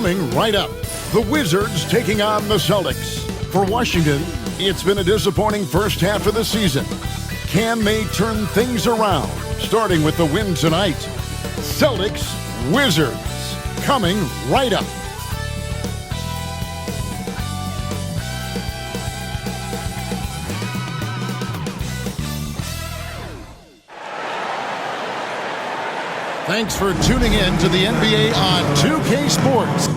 Coming right up, the Wizards taking on the Celtics. For Washington, it's been a disappointing first half of the season. Can they turn things around? Starting with the win tonight. Celtics, Wizards, coming right up. Thanks for tuning in to the NBA on 2K Sports.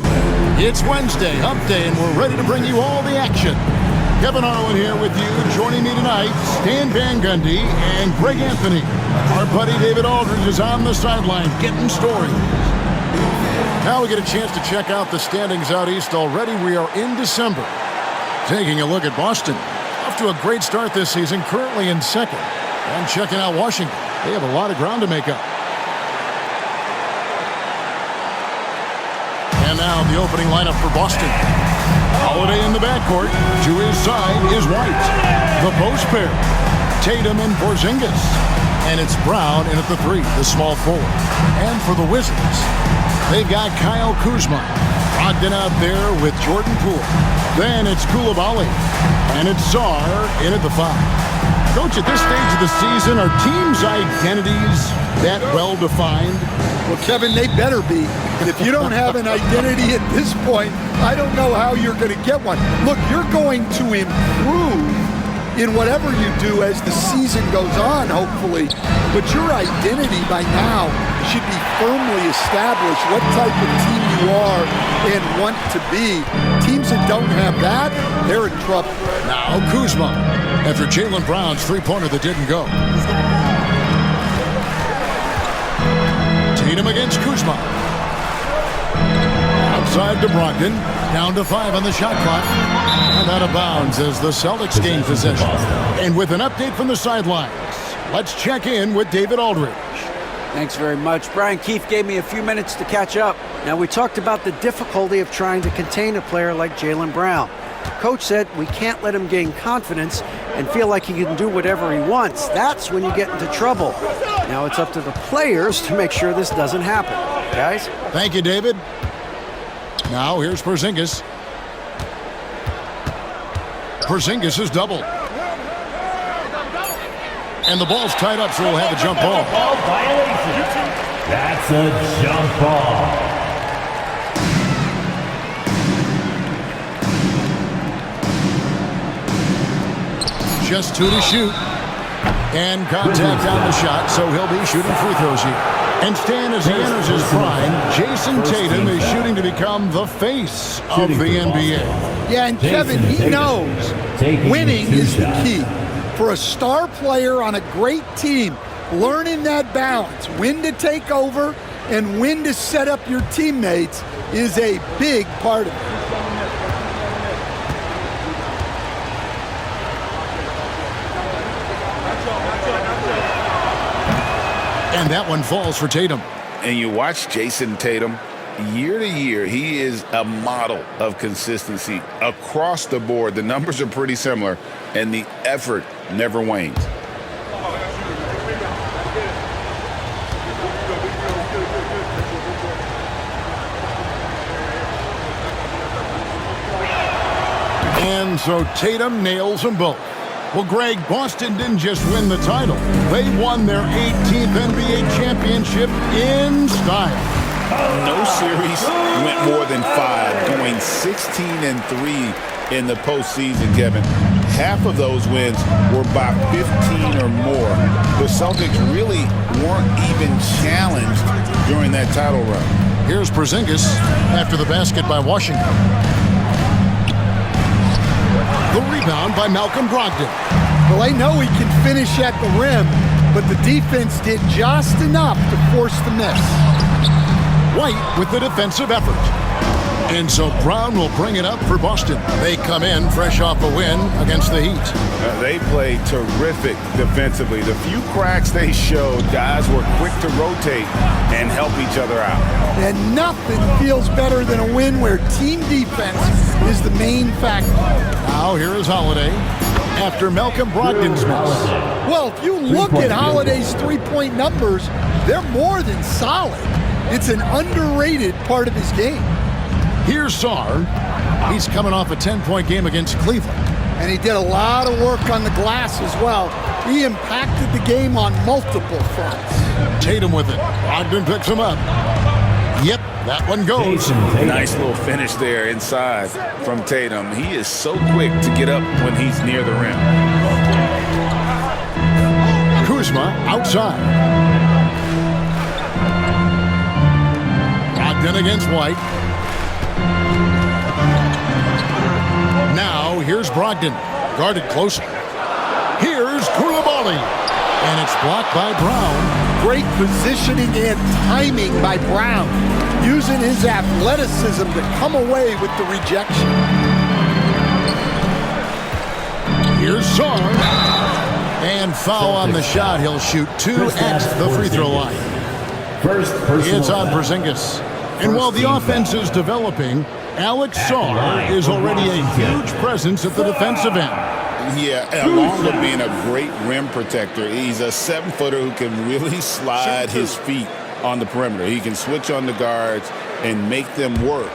It's Wednesday, hump day, and we're ready to bring you all the action. Kevin Harlan here with you. Joining me tonight, Stan Van Gundy and Greg Anthony. Our buddy David Aldridge is on the sideline getting stories. Now we get a chance to check out the standings out east already. We are in December. Taking a look at Boston. Off to a great start this season, currently in second. And checking out Washington. They have a lot of ground to make up. And now the opening lineup for Boston. Holiday in the backcourt. To his side is White. The post pair. Tatum and Porzingis. And it's Brown in at the three, the small forward. And for the Wizards, they've got Kyle Kuzma. Brogdon out there with Jordan Poole. Then it's Koulibaly. And it's Czar in at the five. Coach, at this stage of the season, are teams' identities that well-defined? Well, Kevin, they better be. And if you don't have an identity at this point, I don't know how you're going to get one. Look, you're going to improve in whatever you do as the season goes on, hopefully. But your identity by now should be firmly established, what type of team you are and want to be. Teams that don't have that, they're in trouble. Now Kuzma, after Jaylen Brown's three-pointer that didn't go. Tatum against Kuzma. Outside to Brogdon. Down to 5 on the shot clock. And out of bounds as the Celtics gain possession. And with an update from the sidelines, let's check in with David Aldridge. Thanks very much. Brian Keefe gave me a few minutes to catch up. Now, we talked about the difficulty of trying to contain a player like Jaylen Brown. Coach said we can't let him gain confidence and feel like he can do whatever he wants. That's when you get into trouble. Now it's up to the players to make sure this doesn't happen. Guys? Thank you, David. Now here's Porzingis. Porzingis is doubled. And the ball's tied up, so we'll have a jump ball. Ball violation. That's a jump ball. Just 2 to shoot. And contact on the shot, so he'll be shooting free throws here. And Stan, as he enters his prime, Jason Tatum is shooting to become the face of the NBA. Yeah, and Kevin, he knows winning is the key. For a star player on a great team, learning that balance, when to take over and when to set up your teammates is a big part of it. And that one falls for Tatum. And you watch Jason Tatum, year to year, he is a model of consistency across the board. The numbers are pretty similar, and the effort never wanes. And so Tatum nails them both. Well, Greg, Boston didn't just win the title. They won their 18th NBA championship in style. No series went more than 5, going 16-3 in the postseason, Kevin. Half of those wins were by 15 or more. The Celtics really weren't even challenged during that title run. Here's Porzingis after the basket by Washington. The rebound by Malcolm Brogdon. Well, they know he can finish at the rim, but the defense did just enough to force the miss. White with the defensive effort. And so Brown will bring it up for Boston. They come in fresh off a win against the Heat. They played terrific defensively. The few cracks they showed, guys were quick to rotate and help each other out. And nothing feels better than a win where team defense is the main factor. Now here is Holiday after Malcolm Brogdon's miss. Well, if you look at Holiday's three-point numbers, they're more than solid. It's an underrated part of his game. Here's Sarr. He's coming off a 10-point game against Cleveland. And he did a lot of work on the glass as well. He impacted the game on multiple fronts. Tatum with it. Brogdon picks him up. Yep, that one goes. Nice little finish there inside from Tatum. He is so quick to get up when he's near the rim. Kuzma outside. Brogdon against White. Now here's Brogdon, guarded closely. Here's Koulibaly, and it's blocked by Brown. Great positioning and timing by Brown, using his athleticism to come away with the rejection. Here's Sarr, and foul on the shot. He'll shoot 2 at the free throw line. It's on Porzingis. And while the offense is developing, Alex Sarr is already a huge presence at the defensive end. Yeah, along with being a great rim protector, he's a 7-footer who can really slide his feet on the perimeter. He can switch on the guards and make them work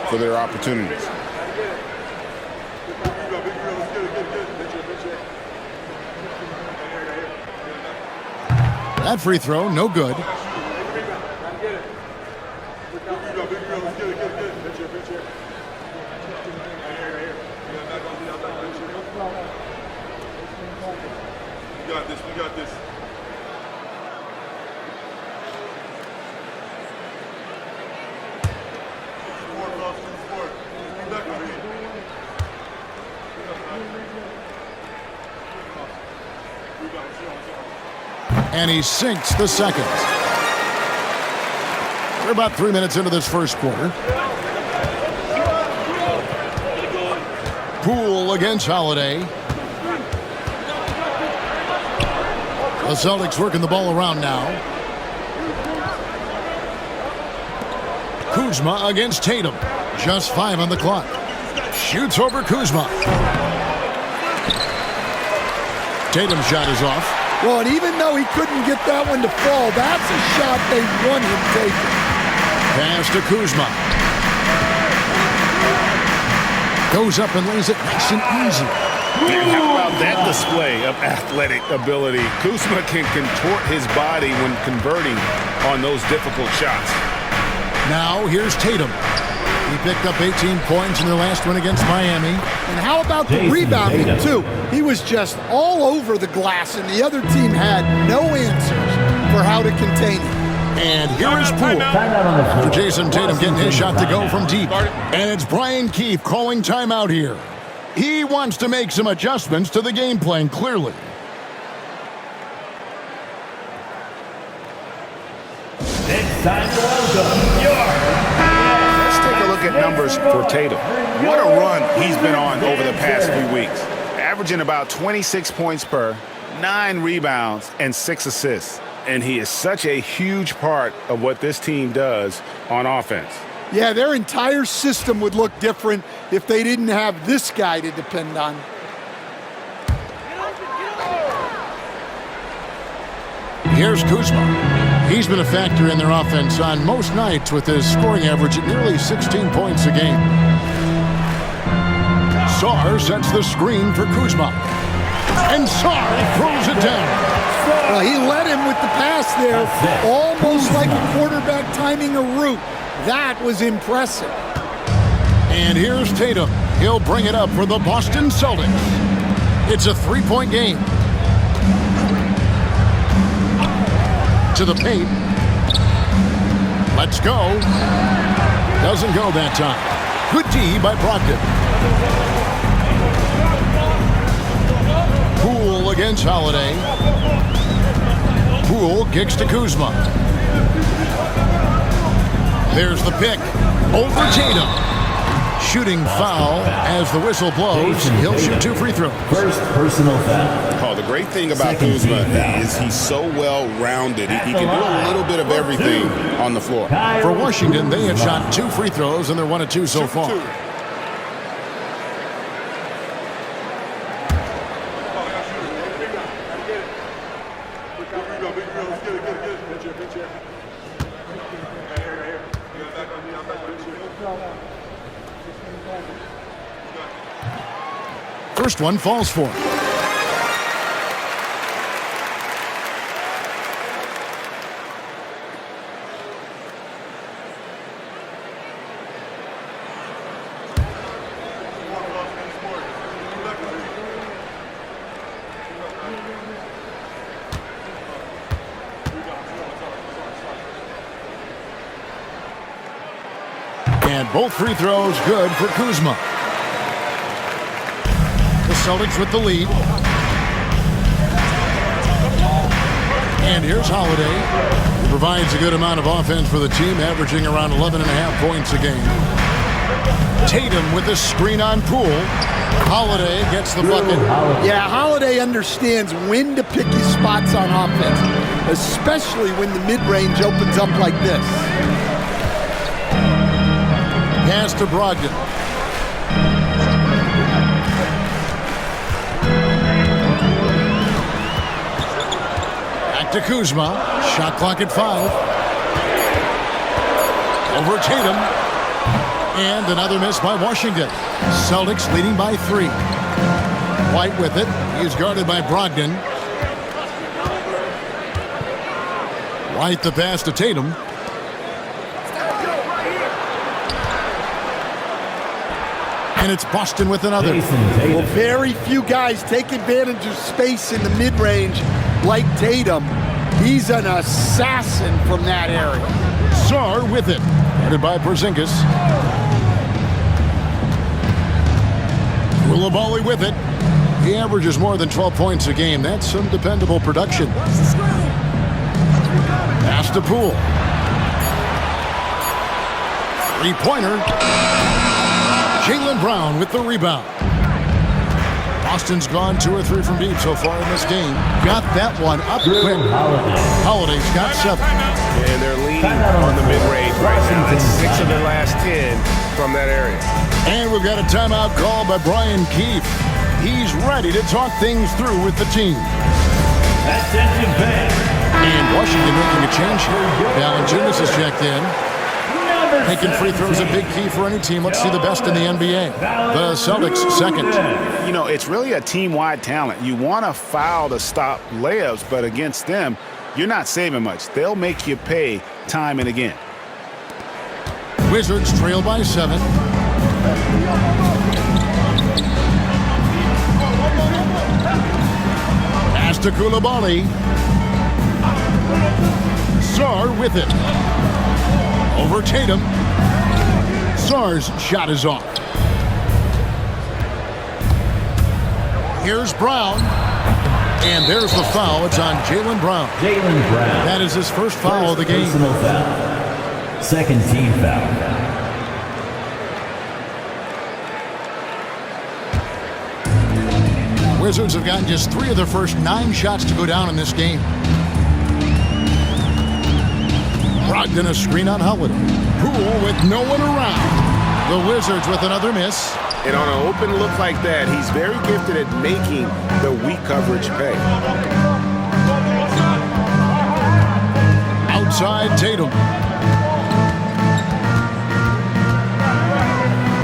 for their opportunities. That free throw, no good. We got this. And he sinks the second. We're about 3 minutes into this first quarter. Poole against Holiday. The Celtics working the ball around now. Kuzma against Tatum. Just 5 on the clock. Shoots over Kuzma. Tatum's shot is off. Well, and even though he couldn't get that one to fall, that's a shot they want him taking. Pass to Kuzma. Goes up and lays it nice and easy. And how about that display of athletic ability? Kuzma can contort his body when converting on those difficult shots. Now here's Tatum. He picked up 18 points in their last win against Miami. And how about the rebounding, too? He was just all over the glass, and the other team had no answers for how to contain him. And here is Poole. For Jason Tatum getting his shot to go from deep. And it's Brian Keefe calling timeout here. He wants to make some adjustments to the game plan, clearly. It's time to welcome York. Let's take a look at numbers for Tatum. What a run he's been on over the past few weeks. Averaging about 26 points per, 9 rebounds, and 6 assists. And he is such a huge part of what this team does on offense. Yeah, their entire system would look different if they didn't have this guy to depend on. Here's Kuzma. He's been a factor in their offense on most nights with his scoring average at nearly 16 points a game. Sarr sets the screen for Kuzma. And Sarr throws it down. Well, he led him with the pass there, almost like a quarterback timing a route. That was impressive. And here's Tatum. He'll bring it up for the Boston Celtics. It's a 3-point game. To the paint. Let's go. Doesn't go that time. Good D by Brogdon. Poole against Holiday. Poole kicks to Kuzma. There's the pick. Over Tatum. Shooting foul as the whistle blows. He'll shoot 2 free throws. First personal foul. Oh, the great thing about Kuzma is he's so well-rounded. He can do a little bit of everything on the floor. For Washington, they have shot 2 free throws, and they're 1 of 2 so far. first one falls for him. And both free throws good for Kuzma. The Celtics with the lead. And here's Holiday. He provides a good amount of offense for the team, averaging around 11.5 points a game. Tatum with the screen on Poole. Holiday gets the bucket. Yeah, Holiday understands when to pick his spots on offense, especially when the mid-range opens up like this. Pass to Brogdon. Back to Kuzma. Shot clock at 5. Over Tatum. And another miss by Washington. Celtics leading by 3. White with it. He is guarded by Brogdon. White the pass to Tatum. And it's Boston with another. Well, very few guys take advantage of space in the mid-range like Tatum. He's an assassin from that area. Sar with it. Headed by Porzingis. Koulibaly with it. He averages more than 12 points a game. That's some dependable production. Pass to Poole. Three-pointer. Jaylen Brown with the rebound. Boston's gone 2 or 3 from deep so far in this game. Got that one up quick. Holiday's got 7. And they're leaning on the mid-range right now. It's 6 of their last 10 from that area. And we've got a timeout called by Brian Keefe. He's ready to talk things through with the team. Attention fans. And Washington making a change here. Valanciunas is checked in. Making free throws a big key for any team. Let's see the best in the NBA. The Celtics second. You know, it's really a team-wide talent. You want to foul to stop layups, but against them, you're not saving much. They'll make you pay time and again. Wizards trail by 7. Pass to Koulibaly. Sar with it. Over Tatum. Sar's shot is off. Here's Brown. And there's the foul. It's on Jaylen Brown. Jaylen Brown. That is his first foul of the game. Personal foul. Second team foul. Wizards have gotten just 3 of their first 9 shots to go down in this game. Brogdon a screen on Holiday. Poole with no one around. The Wizards with another miss. And on an open look like that, he's very gifted at making the weak coverage pay. Outside Tatum.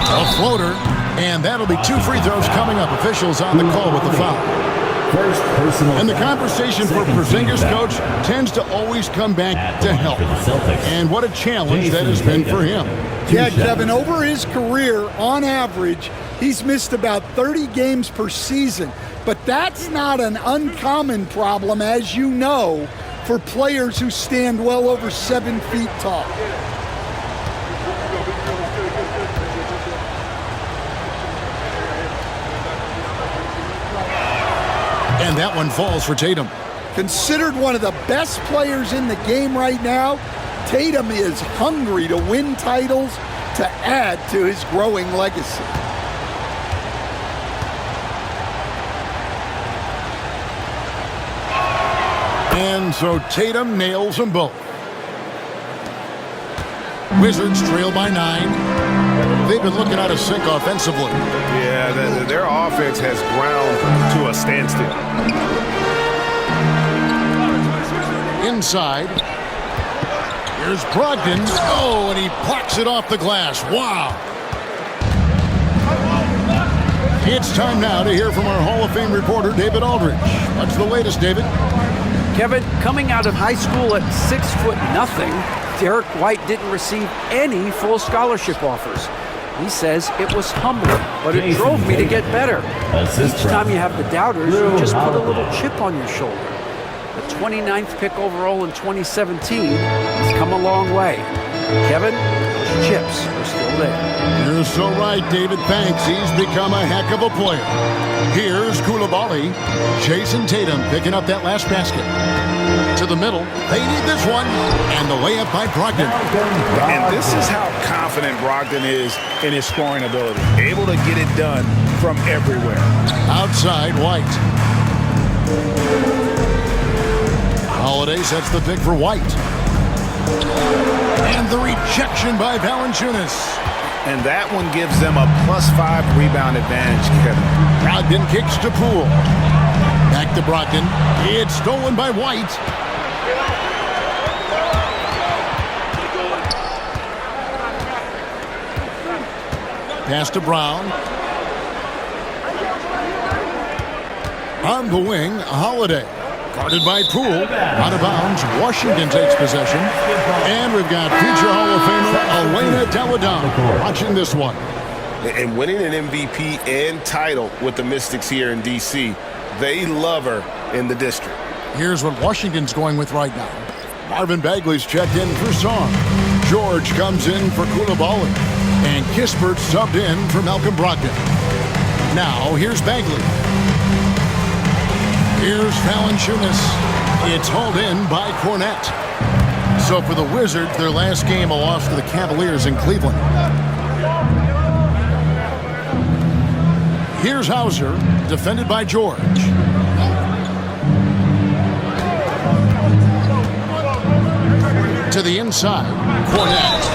A floater. And that'll be 2 free throws coming up. Officials on the call with the foul. First personal. And the conversation for Porzingis, coach, tends to always come back to help. And what a challenge that has been for him. Yeah, Kevin, over his career, on average, he's missed about 30 games per season. But that's not an uncommon problem, as you know, for players who stand well over 7 feet tall. And that one falls for Tatum. Considered one of the best players in the game right now, Tatum is hungry to win titles to add to his growing legacy. And so Tatum nails them both. Wizards trail by 9. They've been looking out of sync offensively. Yeah, their offense has ground to a standstill. Inside. Here's Brogdon. Oh, and he plucks it off the glass. Wow. It's time now to hear from our Hall of Fame reporter, David Aldridge. What's the latest, David? Kevin, coming out of high school at 6'0", Derek White didn't receive any full scholarship offers. He says it was humbling, but it drove me to get better. Each time you have the doubters, you just put a little chip on your shoulder. The 29th pick overall in 2017 has come a long way. Kevin, those chips are still there. You're so right, David. Thanks. He's become a heck of a player. Here's Coulibaly. Jason Tatum picking up that last basket. To the middle. They need this one. And the layup by Brogdon. And this is how confident Brogdon is in his scoring ability. Able to get it done from everywhere. Outside, White. Holiday sets the pick for White. And the rejection by Valanciunas. And that one gives them a +5 rebound advantage, Kevin. Brogdon kicks to Poole. Back to Brogdon. It's stolen by White. Pass to Brown. On the wing, Holiday. Guarded by Poole. Out of bounds. Washington takes possession. And we've got future Hall of Famer Elena Dalla Wings watching this one. And winning an MVP and title with the Mystics here in D.C., they love her in the district. Here's what Washington's going with right now. Marvin Bagley's checked in for Song. George comes in for Coulibaly. And Kispert subbed in for Malcolm Brogdon. Now, here's Bagley. Here's Valanciunas. It's hauled in by Cornette. So for the Wizards, their last game, a loss to the Cavaliers in Cleveland. Here's Hauser, defended by George. To the inside, Cornette.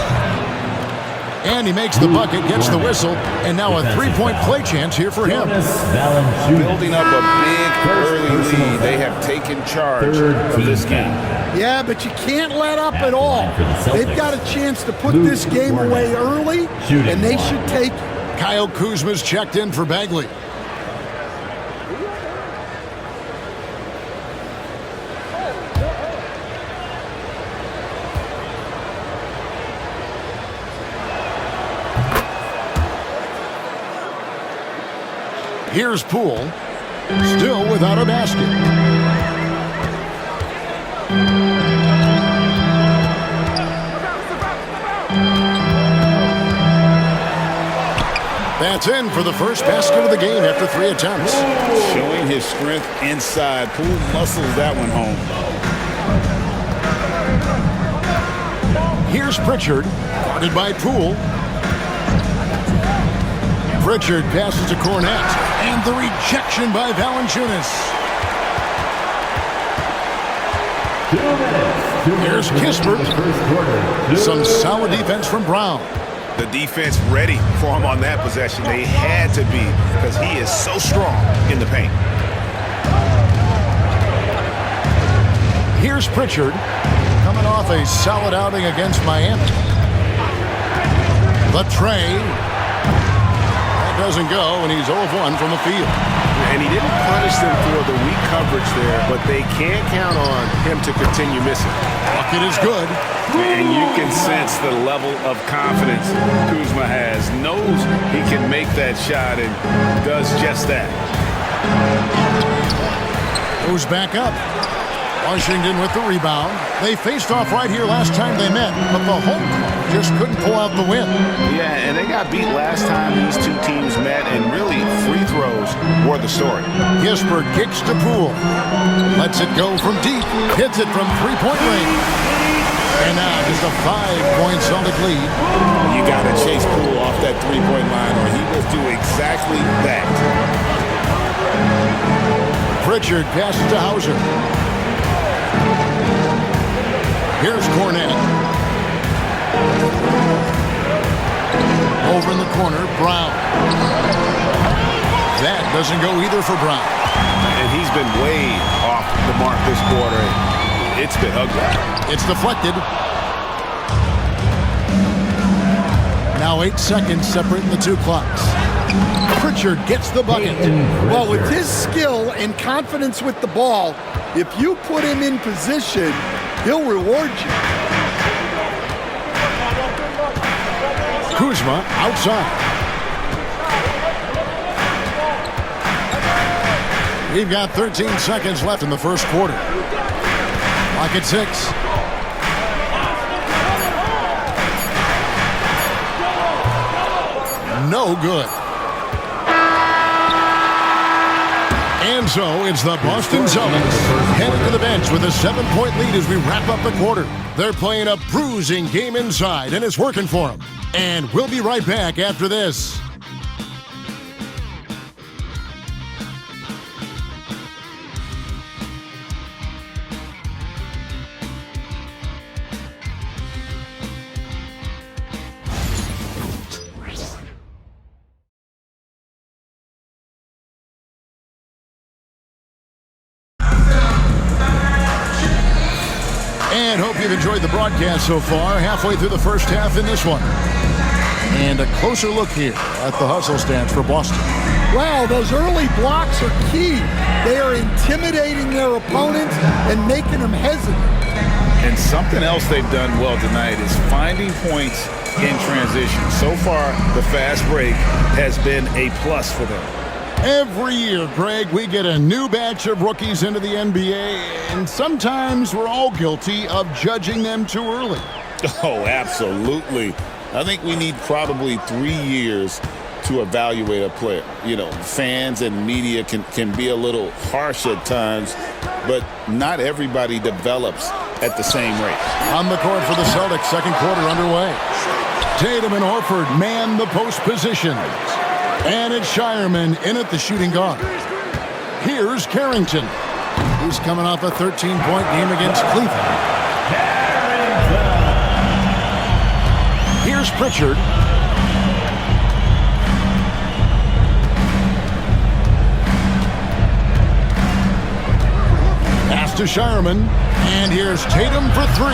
And he makes the bucket, gets the whistle, and now a three-point play chance here for him. Building up a big early lead. They have taken charge of this game. Yeah, but you can't let up at all. They've got a chance to put this game away early, and they should take it. Kyle Kuzma's checked in for Bagley. Here's Poole, still without a basket. That's in for the first basket of the game after 3 attempts. Showing his strength inside. Poole muscles that one home. Here's Pritchard, guarded by Poole. Pritchard passes to Cornette, and the rejection by Valanciunas. Here's Kispert. Some solid defense from Brown. The defense ready for him on that possession. They had to be because he is so strong in the paint. Here's Pritchard, coming off a solid outing against Miami. The tray. Doesn't go, and he's 0 of 1 from the field. And he didn't punish them for the weak coverage there, but they can't count on him to continue missing. Bucket is good. And you can sense the level of confidence Kuzma has. Knows he can make that shot and does just that. Goes back up. Washington with the rebound. They faced off right here last time they met, but the home club just couldn't pull out the win. Yeah, and they got beat last time these two teams met, and really free throws were the story. Kispert kicks to Poole. Lets it go from deep. Hits it from three-point range. And now just a 5-point Celtic lead. You got to chase Poole off that three-point line, or he will do exactly that. Pritchard passes to Hauser. Here's Cornette. Over in the corner, Brown. That doesn't go either for Brown. And he's been way off the mark this quarter. It's been ugly. It's deflected. Now 8 seconds separating the two clocks. Pritchard gets the bucket. Well, with his skill and confidence with the ball, if you put him in position, he'll reward you. Kuzma outside. We've got 13 seconds left in the first quarter. Clock at 6. No good. And so it's the Boston Celtics headed to the bench with a 7-point lead as we wrap up the quarter. They're playing a bruising game inside, and it's working for them. And we'll be right back after this. And hope you've enjoyed the broadcast so far. Halfway through the first half in this one. And a closer look here at the hustle stance for Boston. Wow, those early blocks are key. They are intimidating their opponents and making them hesitant. And something else they've done well tonight is finding points in transition. So far, the fast break has been a plus for them. Every year, Greg, we get a new batch of rookies into the NBA, and sometimes we're all guilty of judging them too early. Oh, absolutely. I think we need probably 3 years to evaluate a player. You know, fans and media can be a little harsh at times, but not everybody develops at the same rate. On the court for the Celtics, second quarter underway. Tatum and Horford man the post positions. And it's Shireman in at the shooting guard. Here's Carrington. He's coming off a 13-point game against Cleveland. Here's Pritchard. Pass to Shireman. And here's Tatum for 3.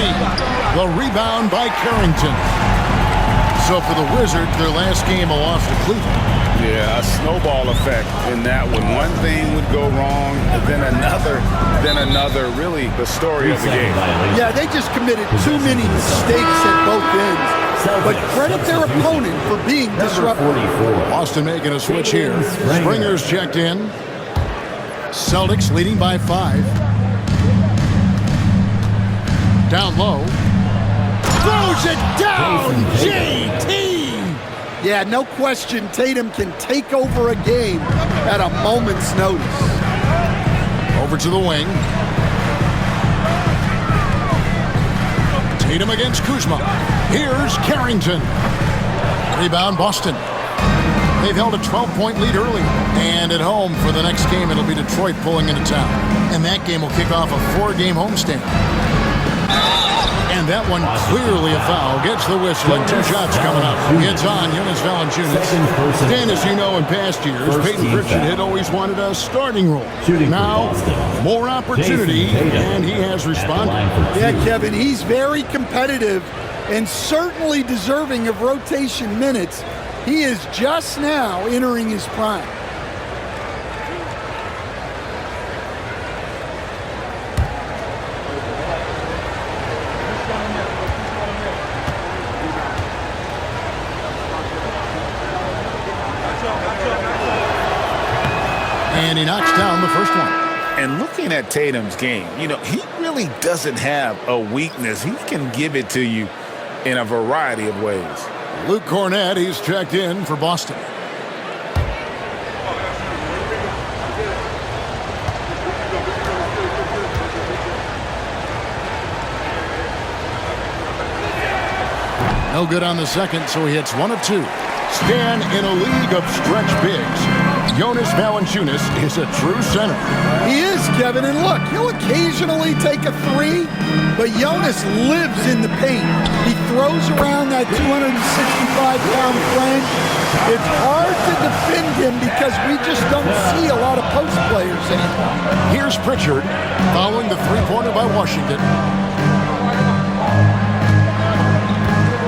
The rebound by Carrington. So for the Wizards, their last game a loss to Cleveland. Yeah, a snowball effect in that one. One thing would go wrong, then another. Really, the story of the game. Yeah, they just committed too many mistakes at both ends. But credit their opponent for being disruptive. Boston making a switch here. Springer's checked in. Celtics leading by 5. Down low. Throws it down, JT! Yeah, no question, Tatum can take over a game at a moment's notice. Over to the wing. Tatum against Kuzma. Here's Carrington. Rebound, Boston. They've held a 12-point lead early. And at home for the next game, it'll be Detroit pulling into town. And that game will kick off a 4-game homestand. And that one clearly a foul. Gets the whistle and 2 shots coming up. It's on Jonas Valanciunas. Dan, as you know, in past years, Peyton Pritchard had always wanted a starting role. Now, more opportunity, and he has responded. Yeah, Kevin, he's very competitive and certainly deserving of rotation minutes. He is just now entering his prime. And he knocks down the first one. And looking at Tatum's game, you know, he really doesn't have a weakness. He can give it to you in a variety of ways. Luke Cornett, he's checked in for Boston. No good on the second, so he hits 1 of 2. Stan in a league of stretch bigs. Jonas Valanciunas is a true center. He is, Kevin, and look, he'll occasionally take a 3, but Jonas lives in the paint. He throws around that 265-pound flange. It's hard to defend him because we just don't see a lot of post players anymore. Here's Pritchard following the three-pointer by Washington.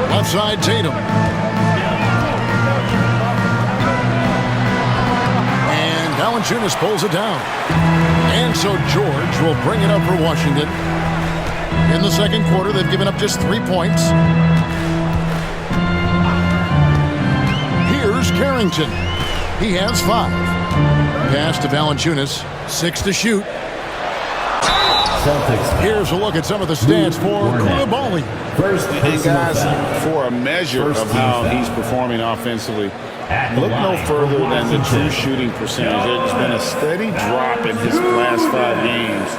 Left side, Tatum. Valanciunas pulls it down. And so George will bring it up for Washington. In the second quarter, they've given up just 3 points. Here's Carrington. He has 5. Pass to Valanciunas. 6 to shoot. Celtics. Here's a look at some of the stats for Koulibaly. First, Guys, for a measure of how he's performing offensively, look no further than the true shooting percentage. There's been a steady drop in his last 5 games,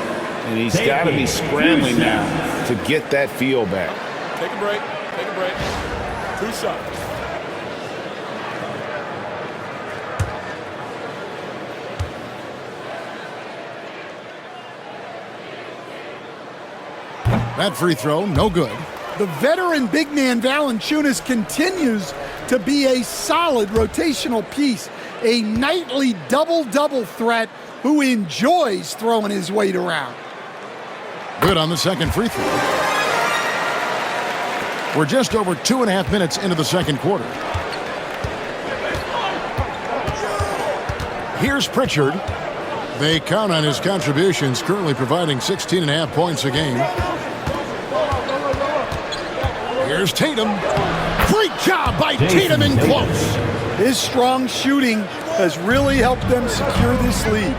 and he's got to be scrambling now to get that feel back. Take a break. Take a break. 2 shots. That free throw, no good. The veteran big man Valanciunas continues to be a solid rotational piece, a nightly double-double threat who enjoys throwing his weight around. Good on the second free throw. We're just over 2.5 minutes into the second quarter. Here's Pritchard. They count on his contributions, currently providing 16.5 points a game. Here's Tatum. Great job by Tatum in close. His strong shooting has really helped them secure this lead.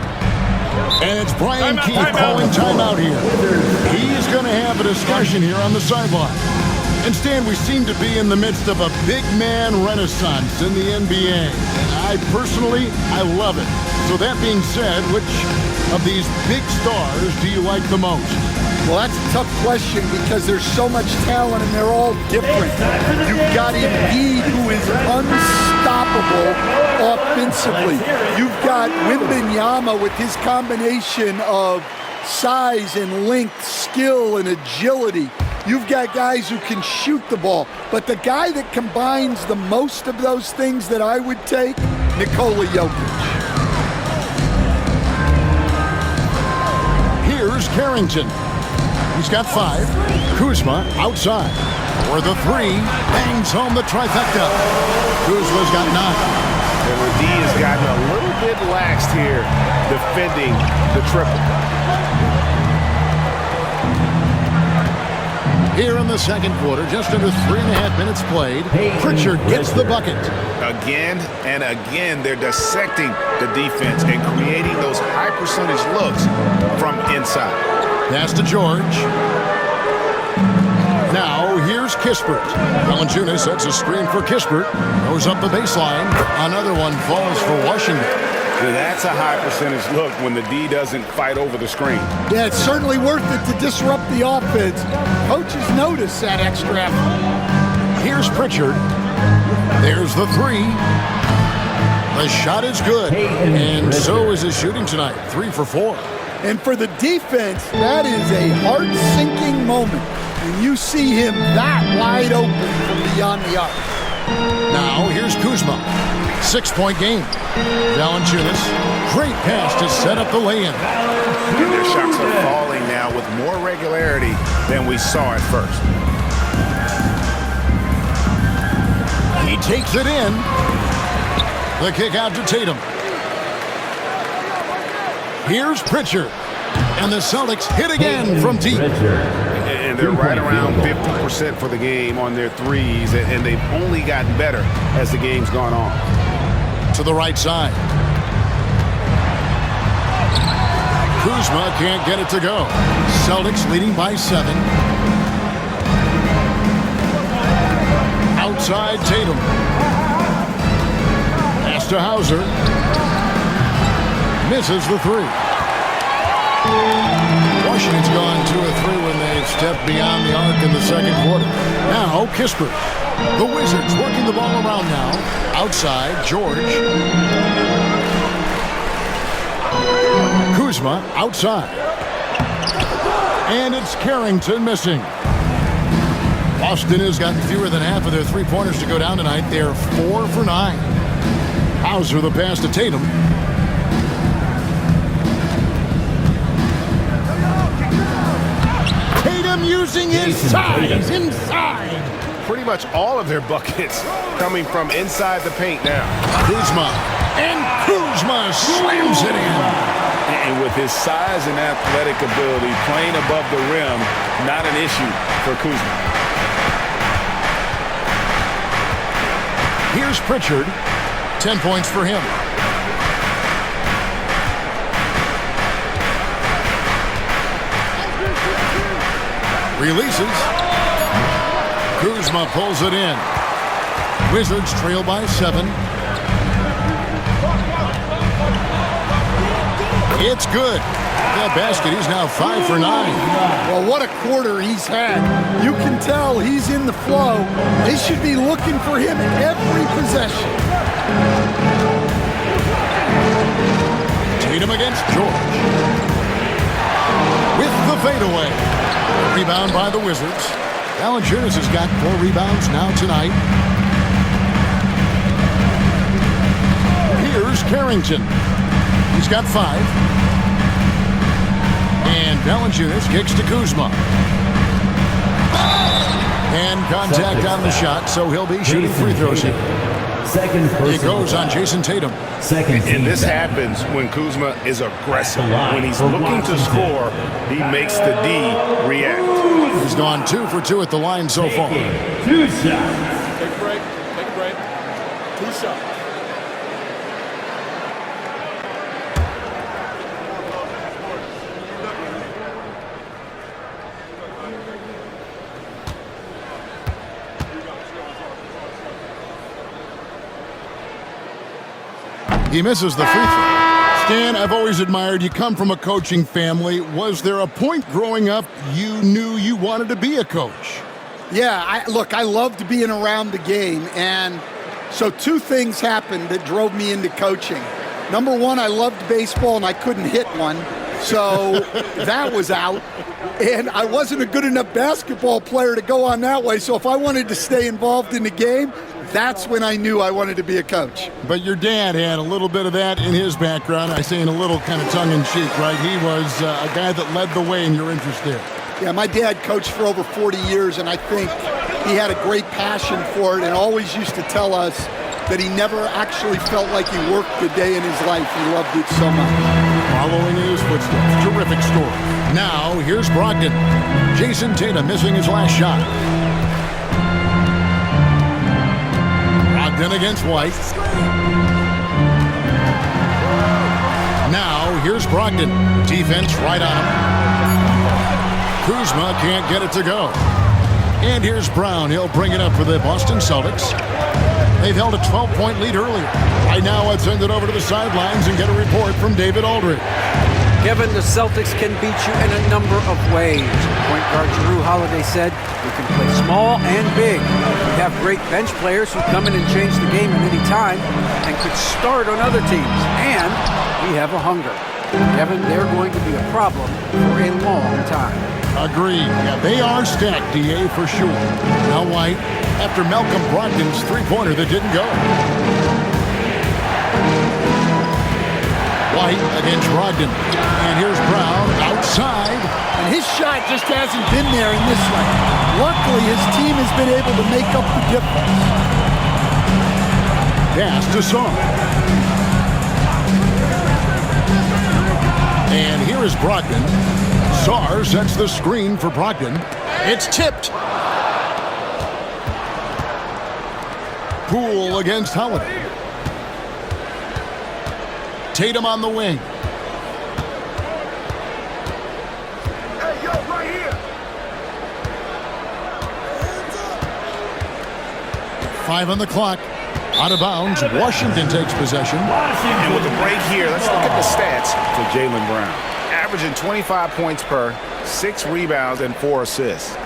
And it's Brian Keefe calling timeout here. He's going to have a discussion here on the sideline. And Stan, we seem to be in the midst of a big man renaissance in the NBA. And I love it. So that being said, which of these big stars do you like the most? Well, that's a tough question because there's so much talent and they're all different. You've got Embiid, who is unstoppable offensively. You've got Wembanyama with his combination of size and length, skill and agility. You've got guys who can shoot the ball. But the guy that combines the most of those things that I would take, Nikola Jokic. Here's Carrington. He's got 5. Kuzma outside. For the 3. Bangs home the trifecta. Kuzma's got 9. And the D has gotten a little bit laxed here defending the triple. Here in the second quarter, just under 3.5 minutes played, Pritchard gets the bucket. Again and again, they're dissecting the defense and creating those high percentage looks from inside. Pass to George. Now here's Kispert. Valanciunas sets a screen for Kispert. Goes up the baseline. Another one falls for Washington. That's a high percentage look when the D doesn't fight over the screen. Yeah, it's certainly worth it to disrupt the offense. Coaches notice that extra effort. Here's Pritchard. There's the 3. The shot is good. And so is his shooting tonight. 3 for 4. And for the defense, that is a heart-sinking moment when you see him that wide open from beyond the arc. Now here's Kuzma. 6-point game. Valanciunas. Great pass to set up the lay-in. And their shots are falling now with more regularity than we saw at first. He takes it in. The kick out to Tatum. Here's Pritchard. And the Celtics hit again from deep. And they're right around 50% for the game on their threes, and they've only gotten better as the game's gone on. To the right side. Kuzma can't get it to go. Celtics leading by 7. Outside Tatum. Pass to Hauser. Misses the 3. Washington's gone 2 of 3 when they stepped beyond the arc in the second quarter. Now Kispert. The Wizards working the ball around now. Outside, George. Kuzma outside. And it's Carrington missing. Boston has gotten fewer than half of their 3-pointers to go down tonight. They're 4 for 9. Hauser the pass to Tatum. Tatum using his size inside. Pretty much all of their buckets coming from inside the paint now. Kuzma. And Kuzma Kuzma slams it in. And with his size and athletic ability, playing above the rim, not an issue for Kuzma. Here's Pritchard. 10 points for him. Releases. Kuzma pulls it in. Wizards trail by 7. It's good. That basket, he's now 5 for 9. Well, what a quarter he's had. You can tell he's in the flow. They should be looking for him every possession. Tatum against George. With the fadeaway. Rebound by the Wizards. Valanciunas has got 4 rebounds now tonight. Here's Carrington. He's got 5. And Valanciunas kicks to Kuzma. And contact on the shot, so he'll be shooting free throws here. It goes on Jason Tatum. And this happens when Kuzma is aggressive. When he's looking to score, he makes the D react. He's gone 2 for 2 at the line so far. 2 shots. Take a break. 2 shots. He misses the free throw. Stan, I've always admired you. Come from a coaching family. Was there a point growing up you knew you wanted to be a coach? Yeah, I loved being around the game. And so 2 things happened that drove me into coaching. Number 1, I loved baseball and I couldn't hit one. So that was out. And I wasn't a good enough basketball player to go on that way. So if I wanted to stay involved in the game, that's when I knew I wanted to be a coach. But your dad had a little bit of that in his background. I say in a little kind of tongue-in-cheek, right? He was a guy that led the way in your interest there. Yeah, my dad coached for over 40 years, and I think he had a great passion for it and always used to tell us that he never actually felt like he worked a day in his life. He loved it so much. Following in his footsteps. Terrific story. Now, here's Brogdon. Jason Tatum missing his last shot. Brogdon against White. Now, here's Brogdon. Defense right on him. Kuzma can't get it to go. And here's Brown. He'll bring it up for the Boston Celtics. They've held a 12-point lead earlier. Right now, let's send it over to the sidelines and get a report from David Aldridge. Kevin, the Celtics can beat you in a number of ways. Point guard Jrue Holiday said, "We can play small and big. We have great bench players who come in and change the game at any time and could start on other teams. And we have a hunger." Kevin, they're going to be a problem for a long time. Agreed. Yeah, they are stacked, DA, for sure. Now White, after Malcolm Brogdon's three-pointer that didn't go. White against Brogdon. And here's Brown outside. And his shot just hasn't been there in this one. Luckily, his team has been able to make up the difference. Pass to Song. And here is Brogdon. Sarr sets the screen for Brogdon. It's tipped. Poole against Holiday. Tatum on the wing. Hey, yo, right here. 5 on the clock. Out of bounds. Washington takes possession. And with a break here, let's look at the stats for Jaylen Brown. Averaging 25 points per, 6 rebounds, and 4 assists.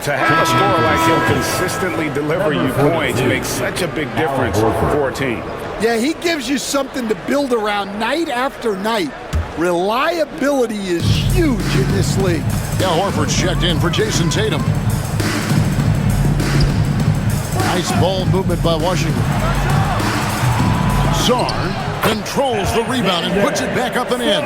To have a scorer like him consistently deliver you points makes such a big difference for a team. Yeah, he gives you something to build around night after night. Reliability is huge in this league. Yeah, Horford's checked in for Jason Tatum. Nice ball movement by Washington. Sarr controls the rebound and puts it back up and in.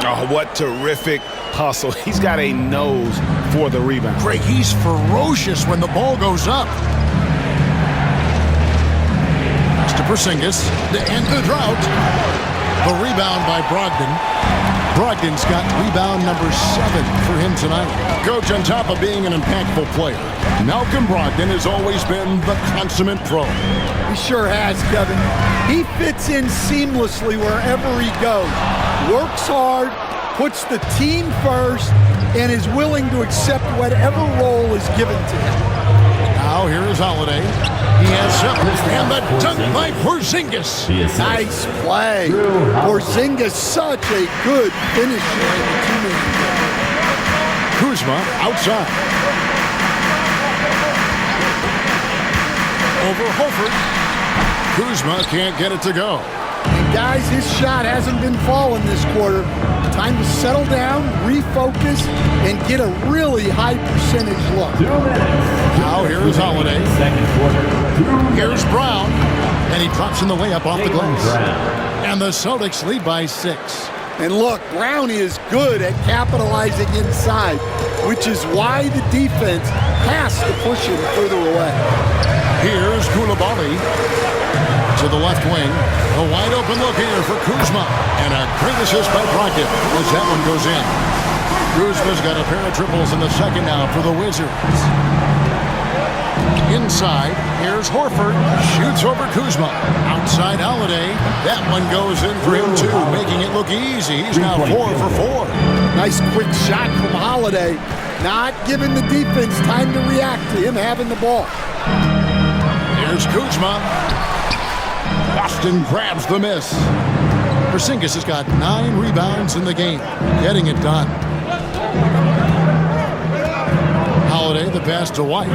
Oh, what terrific hustle. He's got a nose for the rebound. Greg, he's ferocious when the ball goes up. Pass to Porzingis to end the drought. The rebound by Brogdon. Brogdon's got rebound number 7 for him tonight. Coach, on top of being an impactful player, Malcolm Brogdon has always been the consummate pro. He sure has, Kevin. He fits in seamlessly wherever he goes. Works hard, puts the team first, and is willing to accept whatever role is given to him. Now here is Holiday. He has 7, and the dunk by Porzingis. Nice play. Porzingis, such a good finisher in the two-minute game. Kuzma outside. Over Horford. Kuzma can't get it to go. And guys, his shot hasn't been falling this quarter. Time to settle down, refocus, and get a really high percentage look. 2 minutes. Now here is Holiday. Second quarter. Here's Brown, and he drops in the layup off the glass. And the Celtics lead by 6. And look, Brown is good at capitalizing inside, which is why the defense has to push him further away. Here's Koulibaly to the left wing. A wide open look here for Kuzma. And a great assist by Brogdon as that one goes in. Kuzma's got a pair of triples in the second now for the Wizards. Inside, here's Horford. Shoots over Kuzma. Outside Holiday. That one goes in for him too, making it look easy. He's now 4 for 4. Nice quick shot from Holiday. Not giving the defense time to react to him having the ball. Here's Kuzma. Boston grabs the miss. Porzingis has got 9 rebounds in the game, getting it done. Holiday, the pass to White.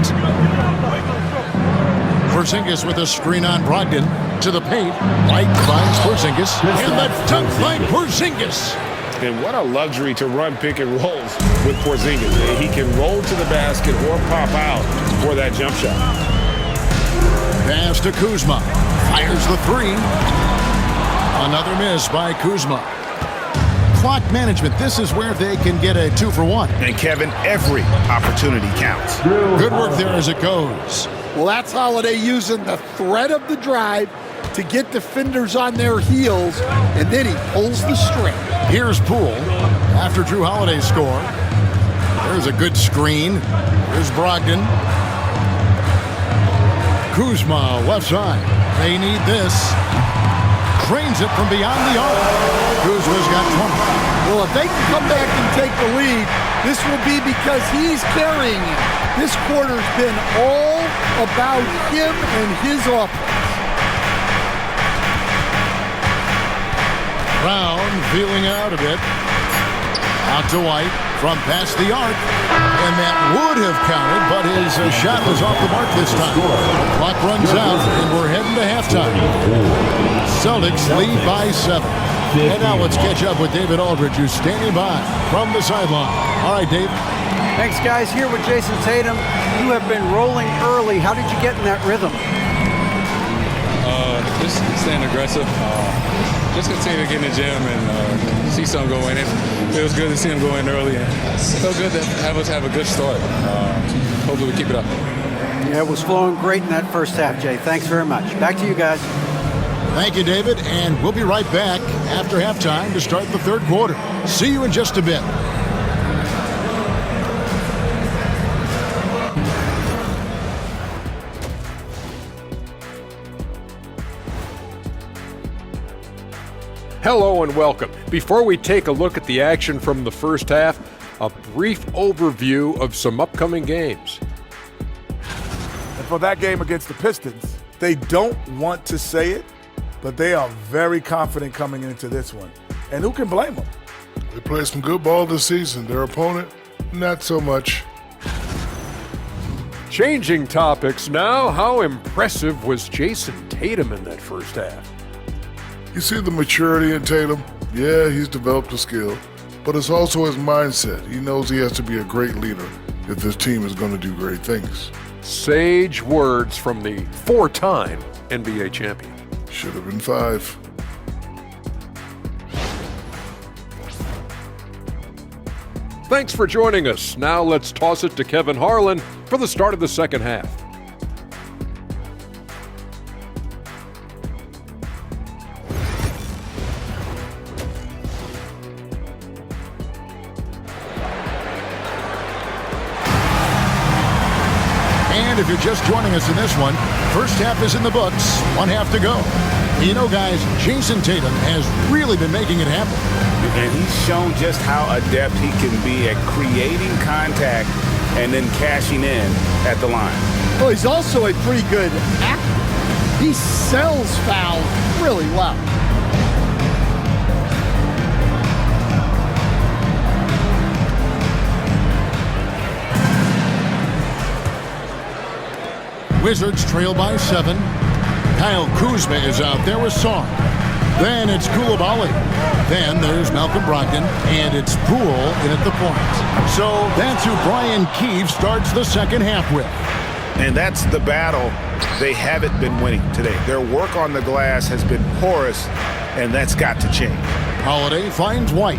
Porzingis with a screen on Brogdon to the paint. White finds Porzingis, and the dunk by Porzingis. And what a luxury to run pick and rolls with Porzingis. He can roll to the basket or pop out for that jump shot. Pass to Kuzma. Fires the 3. Another miss by Kuzma. Clock management. This is where they can get a 2 for 1. And Kevin, every opportunity counts. Good work there as it goes. Well, that's Holiday using the threat of the drive to get defenders on their heels, and then he pulls the string. Here's Poole after Drew Holiday's score. There's a good screen. Here's Brogdon. Kuzma, left side. They need this. Cranes it from beyond the arc. Kuzma's got 20. Well, if they can come back and take the lead, this will be because he's carrying it. This quarter's been all about him and his offense. Brown feeling out a bit. Out to White from past the arc. And that would have counted, but his shot was off the mark this time. Clock runs out, and we're heading to halftime. Celtics lead by 7. And now let's catch up with David Aldridge, who's standing by from the sideline. All right, Dave. Thanks, guys. Here with Jason Tatum. You have been rolling early. How did you get in that rhythm? Just staying aggressive. Just continue to get in the gym and see something go in. It feels good to see him go in early. And it felt good to have us have a good start. Hopefully we keep it up. Yeah, it was flowing great in that first half, Jay. Thanks very much. Back to you guys. Thank you, David. And we'll be right back after halftime to start the third quarter. See you in just a bit. Hello and welcome. Before we take a look at the action from the first half, a brief overview of some upcoming games. And for that game against the Pistons, they don't want to say it, but they are very confident coming into this one. And who can blame them? They played some good ball this season. Their opponent, not so much. Changing topics now, how impressive was Jason Tatum in that first half? You see the maturity in Tatum? Yeah, he's developed a skill, but it's also his mindset. He knows he has to be a great leader if this team is going to do great things. Sage words from the 4-time NBA champion. Should have been 5. Thanks for joining us. Now let's toss it to Kevin Harlan for the start of the second half. if you're just joining us in this one. First half is in the books. 1 half to go. You know, guys, Jason Tatum has really been making it happen. And he's shown just how adept he can be at creating contact and then cashing in at the line. Well, he's also a pretty good actor. He sells fouls really well. Wizards trail by 7. Kyle Kuzma is out there with Song. Then it's Coulibaly. Then there's Malcolm Brogdon, and it's Poole in at the point. So that's who Brian Keefe starts the second half with. And that's the battle they haven't been winning today. Their work on the glass has been porous, and that's got to change. Holiday finds White.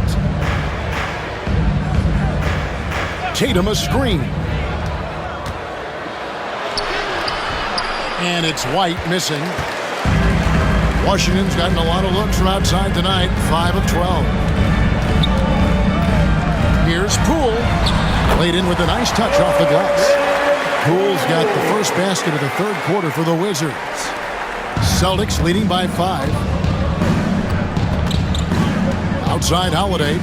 Tatum a screen. And it's White missing. Washington's gotten a lot of looks from outside tonight, 5 of 12. Here's Poole. Laid in with a nice touch off the glass. Poole's got the first basket of the third quarter for the Wizards. Celtics leading by 5. Outside Holiday.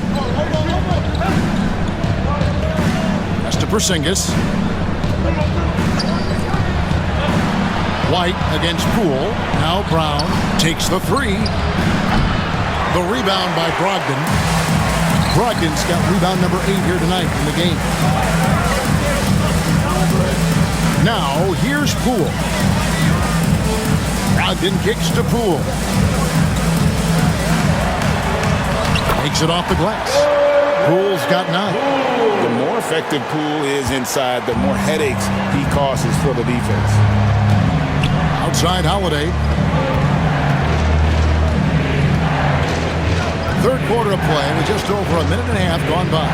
Pass to Porzingis. White against Poole. Now Brown takes the 3. The rebound by Brogdon. Brogdon's got rebound number 8 here tonight in the game. Now here's Poole. Brogdon kicks to Poole. Takes it off the glass. Poole's got 9. The more effective Poole is inside, the more headaches he causes for the defense. Outside Holiday. Third quarter of play with just over a minute and a half gone by.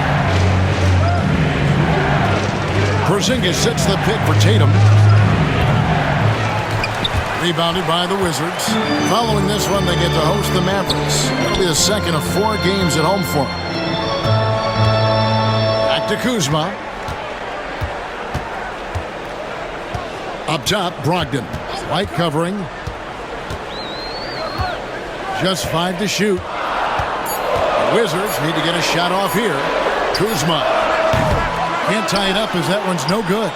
Porzingis sets the pick for Tatum. Rebounded by the Wizards. Following this one, they get to host the Mavericks. It'll be the second of 4 games at home for them. Back to Kuzma. Up top, Brogdon. White covering. Just 5 to shoot. The Wizards need to get a shot off here. Kuzma. Can't tie it up as that one's no good.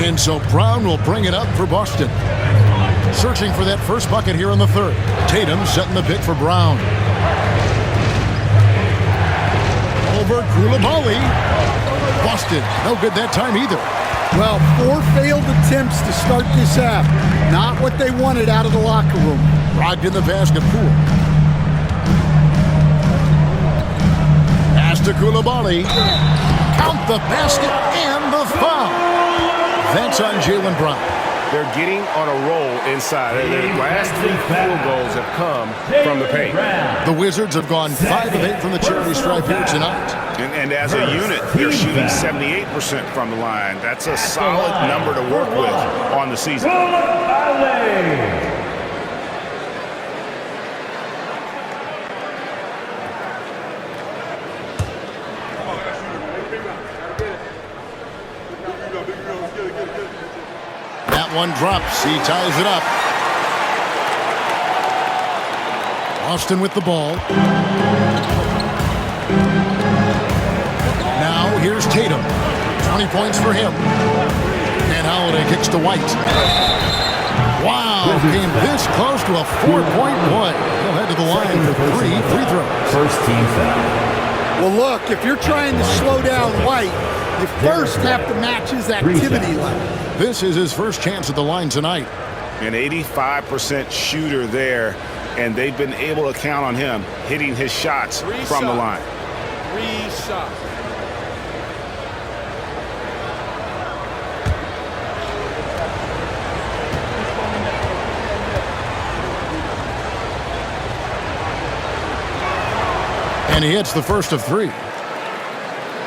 And so Brown will bring it up for Boston. Searching for that first bucket here in the third. Tatum setting the pick for Brown. Over Coulibaly. Boston. No good that time either. Well, 4 failed attempts to start this half. Not what they wanted out of the locker room. Brogdon the basket. Poole. Pass to Coulibaly. Count the basket and the foul. That's on Jaylen Brown. They're getting on a roll inside. Their last 3 field goals have come from the paint. The Wizards have gone 5 of 8 from the charity stripe here tonight. And as a unit, they're shooting 78% from the line. That's a solid number to work with on the season. That one drops. He ties it up. Austin with the ball. Now here's Tatum. 20 points for him. And Holiday kicks to White. Wow, came this close to a 4-point play. He'll head to the line for 3 free throws. First team foul. Well, look, if you're trying to slow down White, you first have to match his activity level. This is his first chance at the line tonight. An 85% shooter there, and they've been able to count on him hitting his shots from the line. 3 shots. And he hits the first of 3.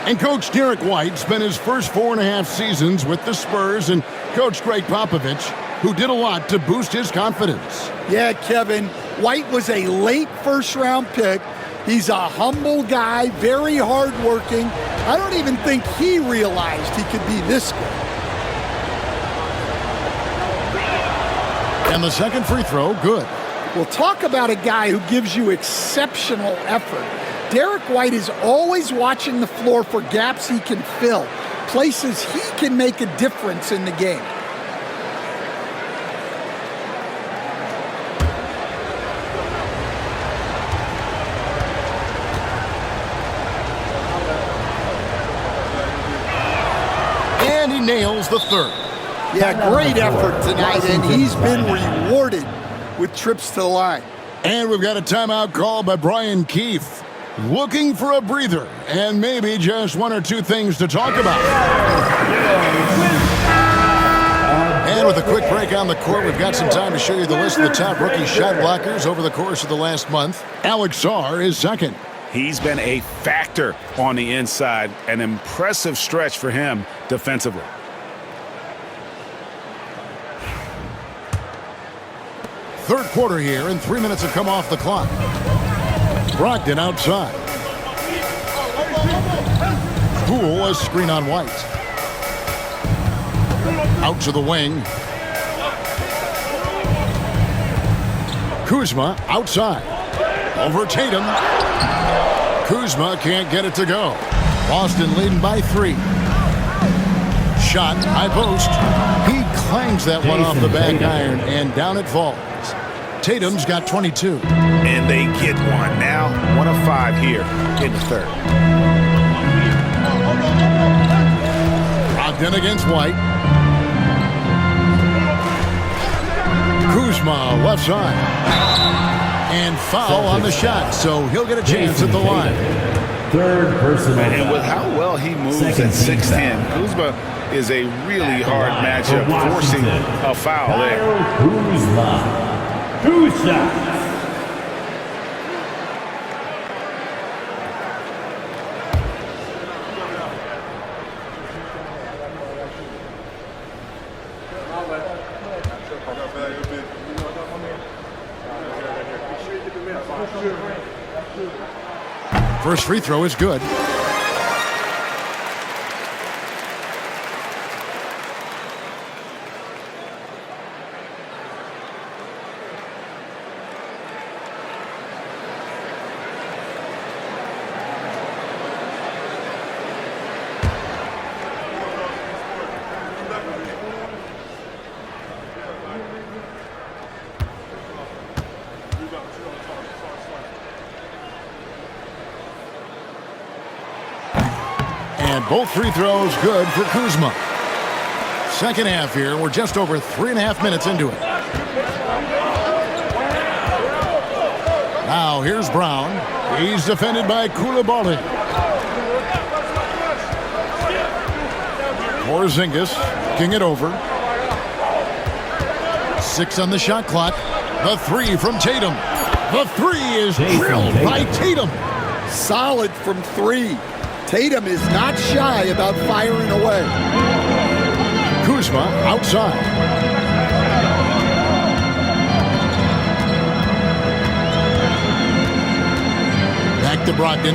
And Coach Derek White spent his first 4.5 seasons with the Spurs and Coach Greg Popovich, who did a lot to boost his confidence. Yeah, Kevin, White was a late first-round pick. He's a humble guy, very hardworking. I don't even think he realized he could be this good. And the second free throw, good. Well, talk about a guy who gives you exceptional effort. Derek White is always watching the floor for gaps he can fill, places he can make a difference in the game. And he nails the third. Yeah, great effort tonight, and he's been rewarded with trips to the line. And we've got a timeout call by Brian Keefe. Looking for a breather and maybe just one or two things to talk about. And with a quick break on the court, we've got some time to show you the list of the top rookie shot blockers over the course of the last month. Alex Sarr is second. He's been a factor on the inside, an impressive stretch for him defensively. Third quarter here, and 3 minutes have come off the clock. Brogdon outside. Poole, a screen on White. Out to the wing. Kuzma outside. Over Tatum. Kuzma can't get it to go. Boston leading by 3. Shot, high post. He clangs that one off the back iron, and down it falls. Tatum's got 22. And they get one now. 1 of 5 here in the third. Brogdon against White. Kuzma left side. And foul on the shot, so he'll get a chance at the line. Third personal. And with how well he moves at 6'10", Kuzma is a really hard matchup, forcing a foul there. Kuzma. 2 shots. First free throw is good. Both free throws good for Kuzma. Second half here. We're just over 3.5 minutes into it. Now here's Brown. He's defended by Koulibaly. Porzingis kicking it over. 6 on the shot clock. The 3 from Tatum. The 3 is drilled by Tatum. Solid from 3. Tatum is not shy about firing away. Kuzma outside. Back to Brogdon.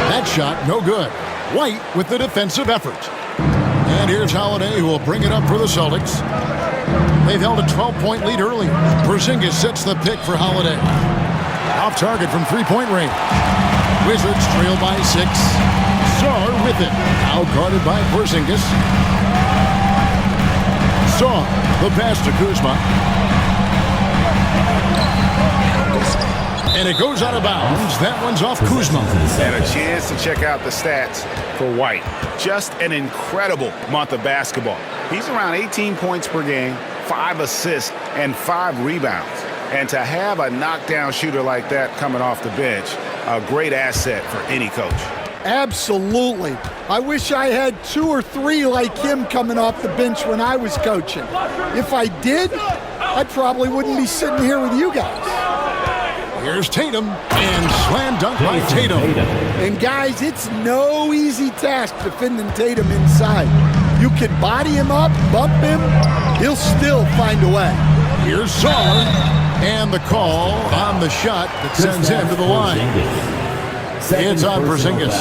That shot, no good. White with the defensive effort. And here's Holiday, who will bring it up for the Celtics. They've held a 12-point lead early. Porzingis sets the pick for Holiday. Off target from three-point range. Wizards trail by 6. Sarr with it. Now guarded by Porzingis. Sarr, the pass to Kuzma. And it goes out of bounds. That one's off Kuzma. And a chance to check out the stats for White. Just an incredible month of basketball. He's around 18 points per game, 5 assists, and 5 rebounds. And to have a knockdown shooter like that coming off the bench, a great asset for any coach. Absolutely. I wish I had 2 or 3 like him coming off the bench when I was coaching. If I did, I probably wouldn't be sitting here with you guys. Here's Tatum, and slam dunk by Tatum. And guys, it's no easy task defending Tatum inside. You can body him up, bump him, he'll still find a way. Here's Sarr. And the call on the shot that sends him to the line. It's on Porzingis.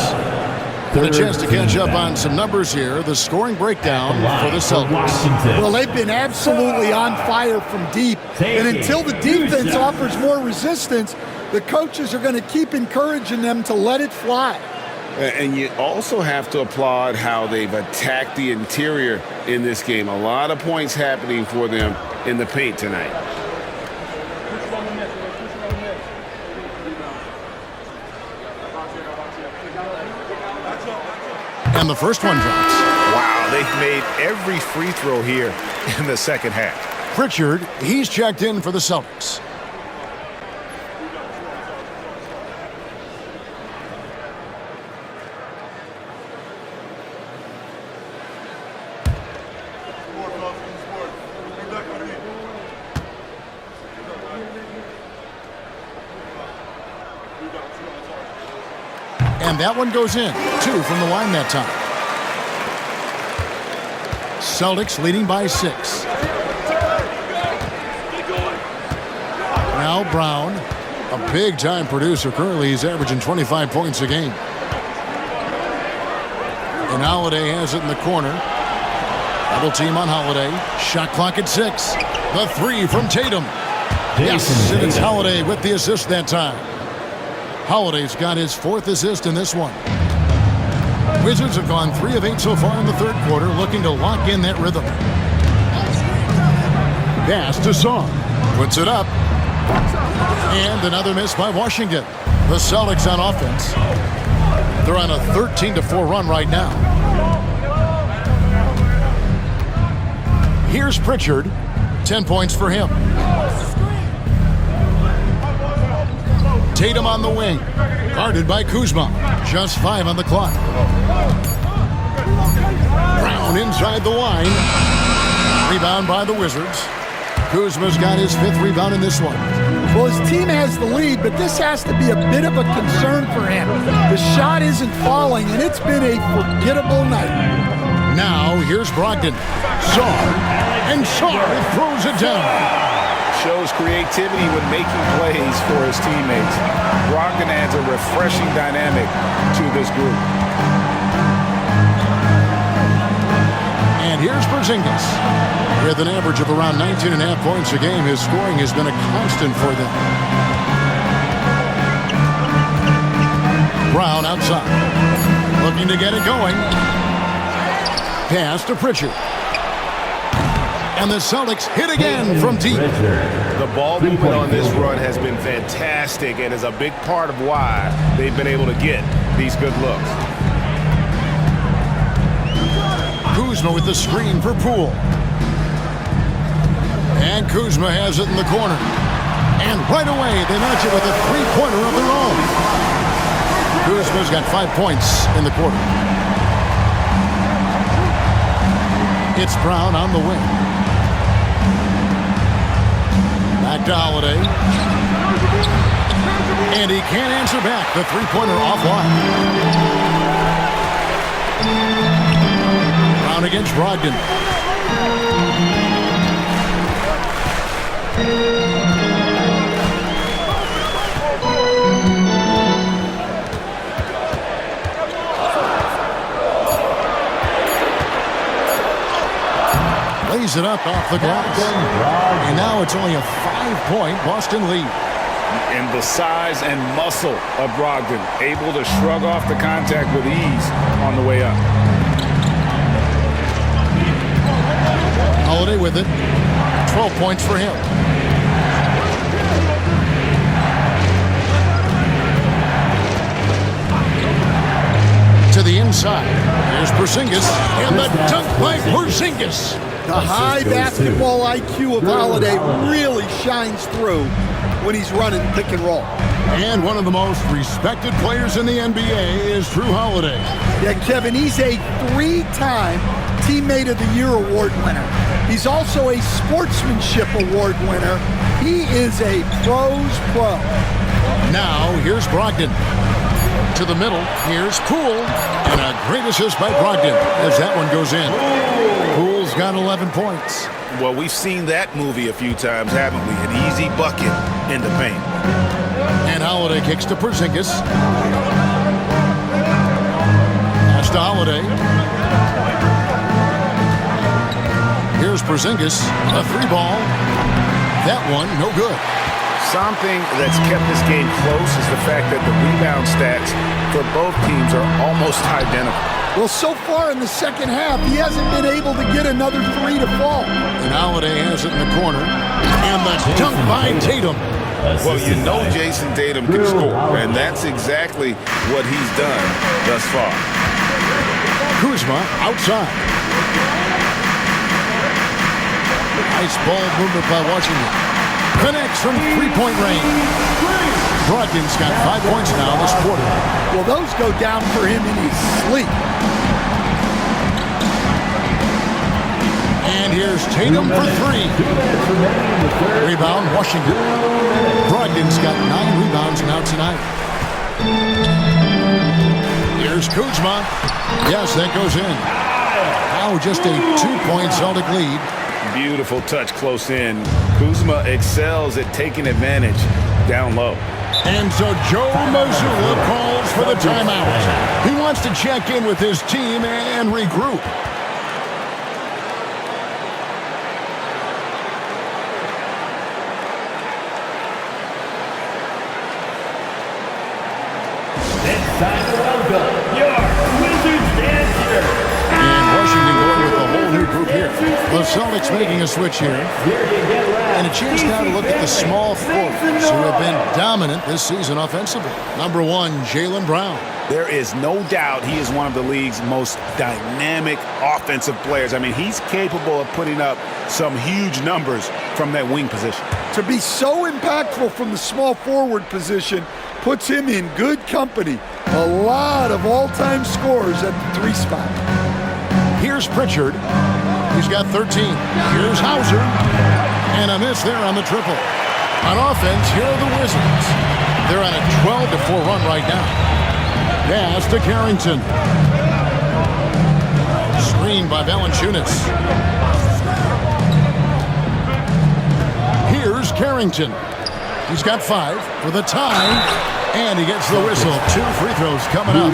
With a chance to catch up on some numbers here, the scoring breakdown for the Celtics. Well, they've been absolutely on fire from deep. And until the defense offers more resistance, the coaches are going to keep encouraging them to let it fly. And you also have to applaud how they've attacked the interior in this game. A lot of points happening for them in the paint tonight. And the first one drops. Wow, they've made every free throw here in the second half. Pritchard, he's checked in for the Celtics. And that one goes in. 2 from the line that time. Celtics leading by 6. Now Brown, a big-time producer. Currently, he's averaging 25 points a game. And Holiday has it in the corner. Double team on Holiday. Shot clock at 6. The 3 from Tatum. Yes, and it's Holiday with the assist that time. Holiday's got his 4th assist in this one. Wizards have gone 3 of 8 so far in the third quarter, looking to lock in that rhythm. Pass to Song. Puts it up. And another miss by Washington. The Celtics on offense. They're on a 13-4 run right now. Here's Pritchard. 10 points for him. Tatum on the wing. Guarded by Kuzma. Just 5 on the clock. Brown inside the line. Rebound by the Wizards. Kuzma's got his 5th rebound in this one. Well, his team has the lead, but this has to be a bit of a concern for him. The shot isn't falling, and it's been a forgettable night. Now, here's Brogdon. Sarr. And Sarr throws it down. Shows creativity when making plays for his teammates. Brogdon adds a refreshing dynamic to this group. And here's Porzingis. With an average of around 19.5 points a game, his scoring has been a constant for them. Brown outside. Looking to get it going. Pass to Pritchard. And the Celtics hit again from deep. The ball movement on this run has been fantastic and is a big part of why they've been able to get these good looks. Kuzma with the screen for Poole. And Kuzma has it in the corner. And right away, they match it with a 3-pointer of their own. Kuzma's got 5 points in the quarter. It's Brown on the wing. Back to Holiday. And he can't answer back. The 3-pointer offline. Brown against Brogdon. Lays it up off the glass. And now it's only a 5-point Boston lead. And the size and muscle of Brogdon, able to shrug off the contact with ease on the way up. Holiday with it. 12 points for him. To the inside. Here's Porzingis. And the dunk by Porzingis. The high basketball IQ of Holiday really shines through when he's running pick and roll. And one of the most respected players in the NBA is Drew Holiday. Yeah, Kevin, he's a 3-time Teammate of the Year award winner. He's also a Sportsmanship Award winner. He is a pro's pro. Now, here's Brogdon. To the middle, here's Poole. And a great assist by Brogdon as that one goes in. Poole's got 11 points. Well, we've seen that movie a few times, haven't we? An easy bucket in the paint. And Holiday kicks to Porzingis. to Holiday. Here's Porzingis, a 3-ball. That one, no good. Something that's kept this game close is the fact that the rebound stats for both teams are almost identical. Well, so far in the second half, he hasn't been able to get another 3 to fall. And Holiday has it in the corner. And the dunk by Tatum. Well, you know Jason Tatum can score, and that's exactly what he's done thus far. Kuzma outside. Nice ball movement by Washington. Connects from three-point range. Brogdon's got 5 points now this quarter. Well, those go down for him in his sleep. And here's Tatum for 3. Rebound, Washington. Brogdon's got 9 rebounds now tonight. Here's Kuzma. Yes, that goes in. Now just a 2-point Celtic lead. Beautiful touch close in. Kuzma excels at taking advantage down low. And so Joe Mazzulla calls for the timeout. He wants to check in with his team and regroup. It's time to welcome your Wizards dancer. And Washington going with a whole new group here. The Celtics making a switch here. And a chance now to look at the small forwards who have been dominant this season offensively. Number 1, Jaylen Brown. There is no doubt he is one of the league's most dynamic offensive players. I mean, he's capable of putting up some huge numbers from that wing position. To be so impactful from the small forward position puts him in good company. A lot of all-time scores at the 3 spot. Here's Pritchard. He's got 13. Here's Hauser. And a miss there on the triple. On offense, here are the Wizards. They're on a 12-4 run right now. Pass to Carrington. Screen by Valanciunas. Here's Carrington. He's got 5 for the tie. And he gets the whistle. 2 free throws coming up.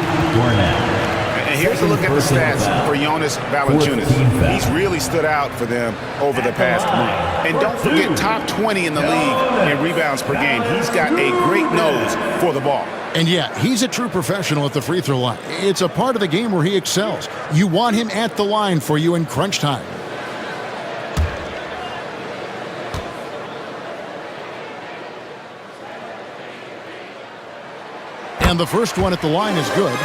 And here's a look at the stats for Jonas Valanciunas. He's really stood out for them over the past month. And don't forget, top 20 in the league in rebounds per game. He's got a great nose for the ball. And yeah, he's a true professional at the free throw line. It's a part of the game where he excels. You want him at the line for you in crunch time. And the first one at the line is good.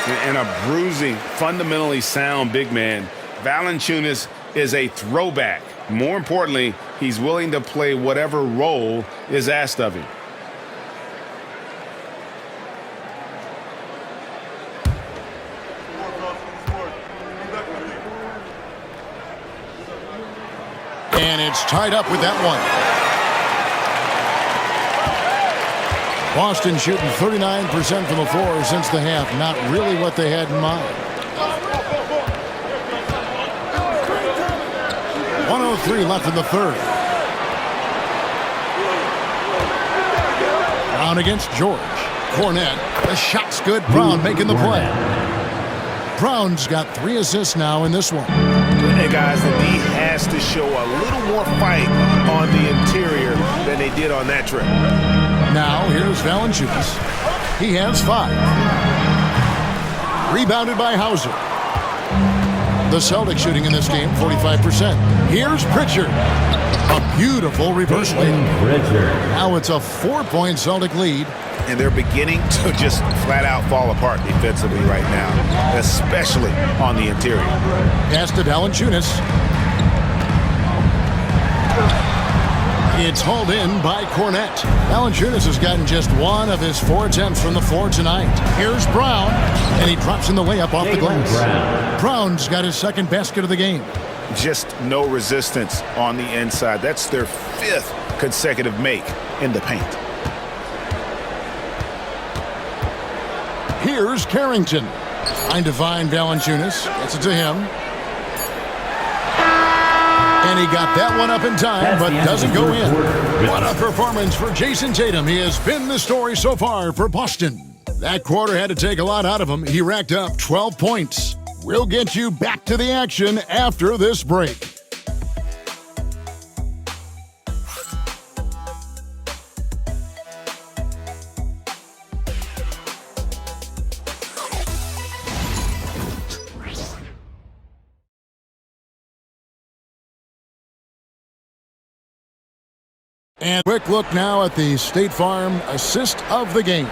And a bruising, fundamentally sound big man. Valanciunas is a throwback. More importantly, he's willing to play whatever role is asked of him. And it's tied up with that one. Boston shooting 39% from the floor since the half. Not really what they had in mind. 1:03 left in the third. Brown against George. Cornette. The shot's good. Brown making the play. Brown's got 3 assists now in this one. Hey guys, the D has to show a little more fight on the interior than they did on that trip. Now here's Valanciunas. He has 5. Rebounded by Hauser. The Celtics shooting in this game 45%. Here's Pritchard. A beautiful reverse layup. Now it's a 4-point Celtic lead. And they're beginning to just flat out fall apart defensively right now, especially on the interior. Pass to Valanciunas. It's hauled in by Cornette. Valanciunas has gotten just 1 of his 4 attempts from the floor tonight. Here's Brown, and he drops in the layup off the glass. Brown's got his 2nd basket of the game. Just no resistance on the inside. That's their 5th consecutive make in the paint. Here's Carrington. Trying to find Valanciunas. Gets it to him. And he got that one up in time, but doesn't go in. What a performance for Jason Tatum. He has been the story so far for Boston. That quarter had to take a lot out of him. He racked up 12 points. We'll get you back to the action after this break. And quick look now at the State Farm assist of the game.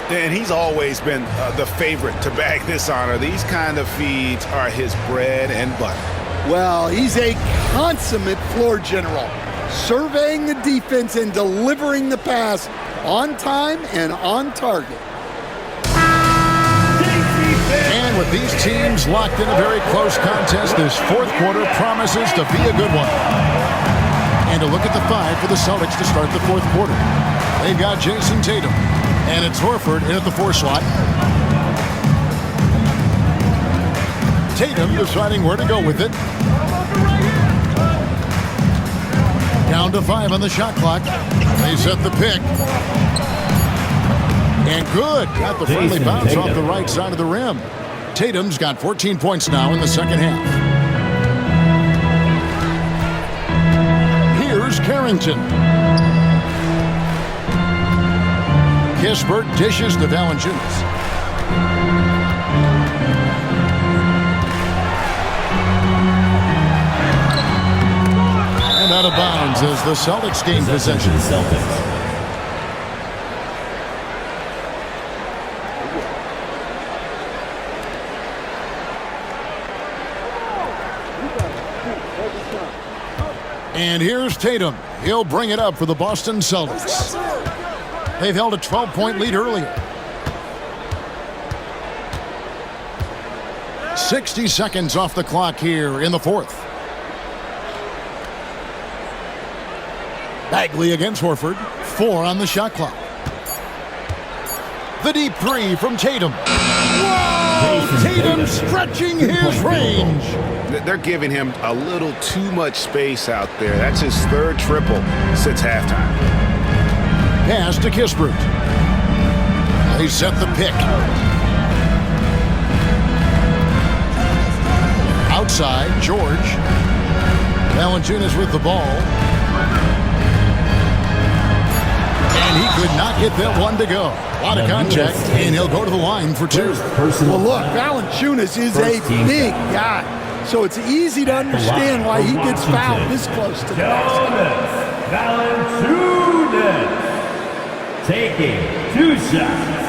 And he's always been the favorite to bag this honor. These kind of feeds are his bread and butter. Well, he's a consummate floor general, surveying the defense and delivering the pass on time and on target. And with these teams locked in a very close contest, this fourth quarter promises to be a good one. And a look at the five for the Celtics to start the fourth quarter. They've got Jason Tatum, and it's Horford in at the 4 slot. Tatum deciding where to go with it. Down to 5 on the shot clock. They set the pick. And good. Got the friendly bounce off the right side of the rim. Tatum's got 14 points now in the second half. Here's Carrington. Kispert dishes to Valanciunas. And out of bounds as the Celtics gain possession. And here's Tatum. He'll bring it up for the Boston Celtics. They've held a 12-point lead earlier. 60 seconds off the clock here in the fourth. Bagley against Horford. 4 on the shot clock. The deep 3 from Tatum. Whoa! Tatum stretching his range. They're giving him a little too much space out there. That's his third triple since halftime. Pass to Kispert. They set the pick. Outside, George. Valanciunas with the ball. And he could not get that one to go. A lot of contact, and he'll go to the line for 2. Well, look, Valanciunas is a big guy, so it's easy to understand why he gets fouled this close to the basket. Valanciunas taking 2 shots.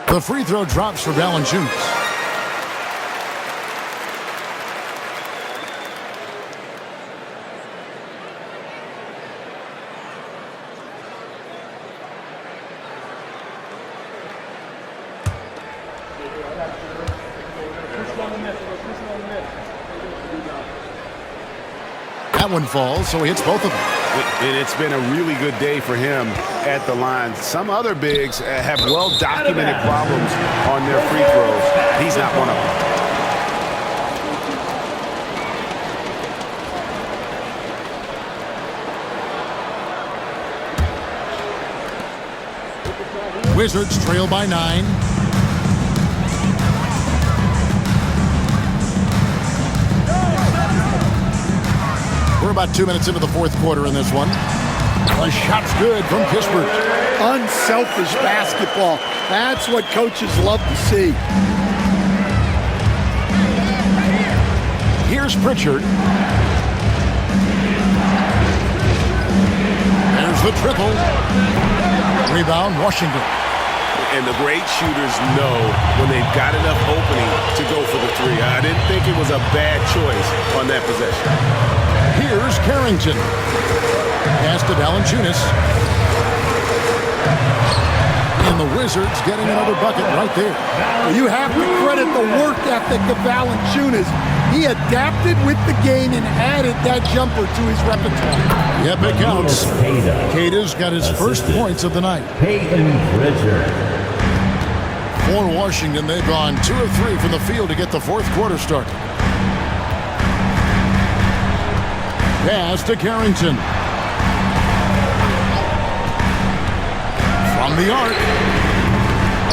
The free throw drops for Valanciunas. That one falls, so he hits both of them. And it's been a really good day for him at the line. Some other bigs have well-documented problems on their free throws. He's not one of them. Wizards trail by 9. We're about 2 minutes into the fourth quarter in this one. The shot's good from Kispert. Unselfish basketball. That's what coaches love to see. Here's Pritchard. There's the triple. Rebound, Washington. And the great shooters know when they've got enough opening to go for the 3. I didn't think it was a bad choice on that possession. Here's Carrington. Pass to Valanciunas. And the Wizards getting another bucket right there. You have to credit the work ethic of Valanciunas. He adapted with the game and added that jumper to his repertoire. Yep, it counts. Cada's got his first points of the night. Peyton Pritchard. For Washington, they've gone 2 of 3 from the field to get the fourth quarter started. Pass to Carrington. From the arc.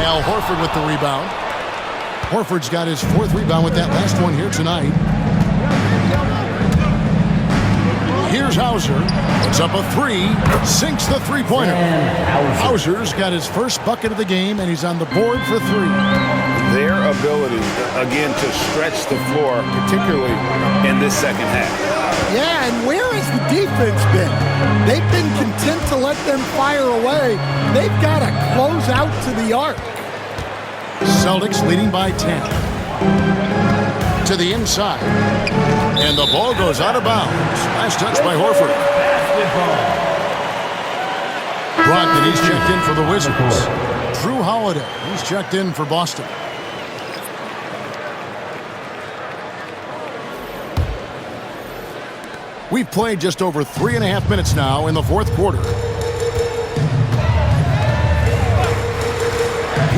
Al Horford with the rebound. Horford's got his 4th rebound with that last one here tonight. Here's Hauser. Puts up a 3. Sinks the three-pointer. Hauser's got his first bucket of the game, and he's on the board for 3. Their ability, again, to stretch the floor, particularly in this second half. Yeah, and where has the defense been? They've been content to let them fire away. They've got to close out to the arc. Celtics leading by 10. To the inside. And the ball goes out of bounds. Last touch by Horford. Brogdon, he's checked in for the Wizards. Drew Holiday, he's checked in for Boston. We've played just over 3.5 minutes now in the fourth quarter.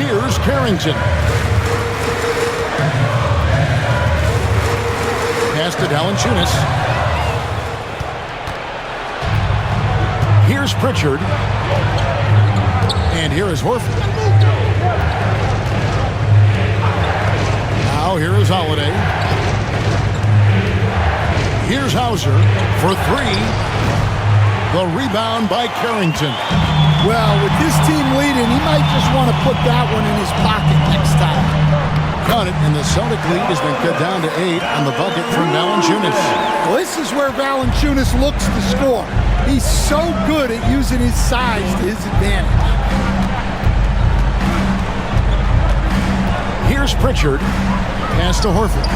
Here's Carrington. Pass to Valanciunas. Here's Pritchard. And here is Horford. Now here is Holiday. Here's Hauser for 3. The rebound by Carrington. Well, with this team leading, he might just want to put that one in his pocket next time. Got it, and the Celtic lead has been cut down to 8 on the bucket from Valanciunas. Well, this is where Valanciunas looks to score. He's so good at using his size to his advantage. Here's Pritchard. Pass to Horford.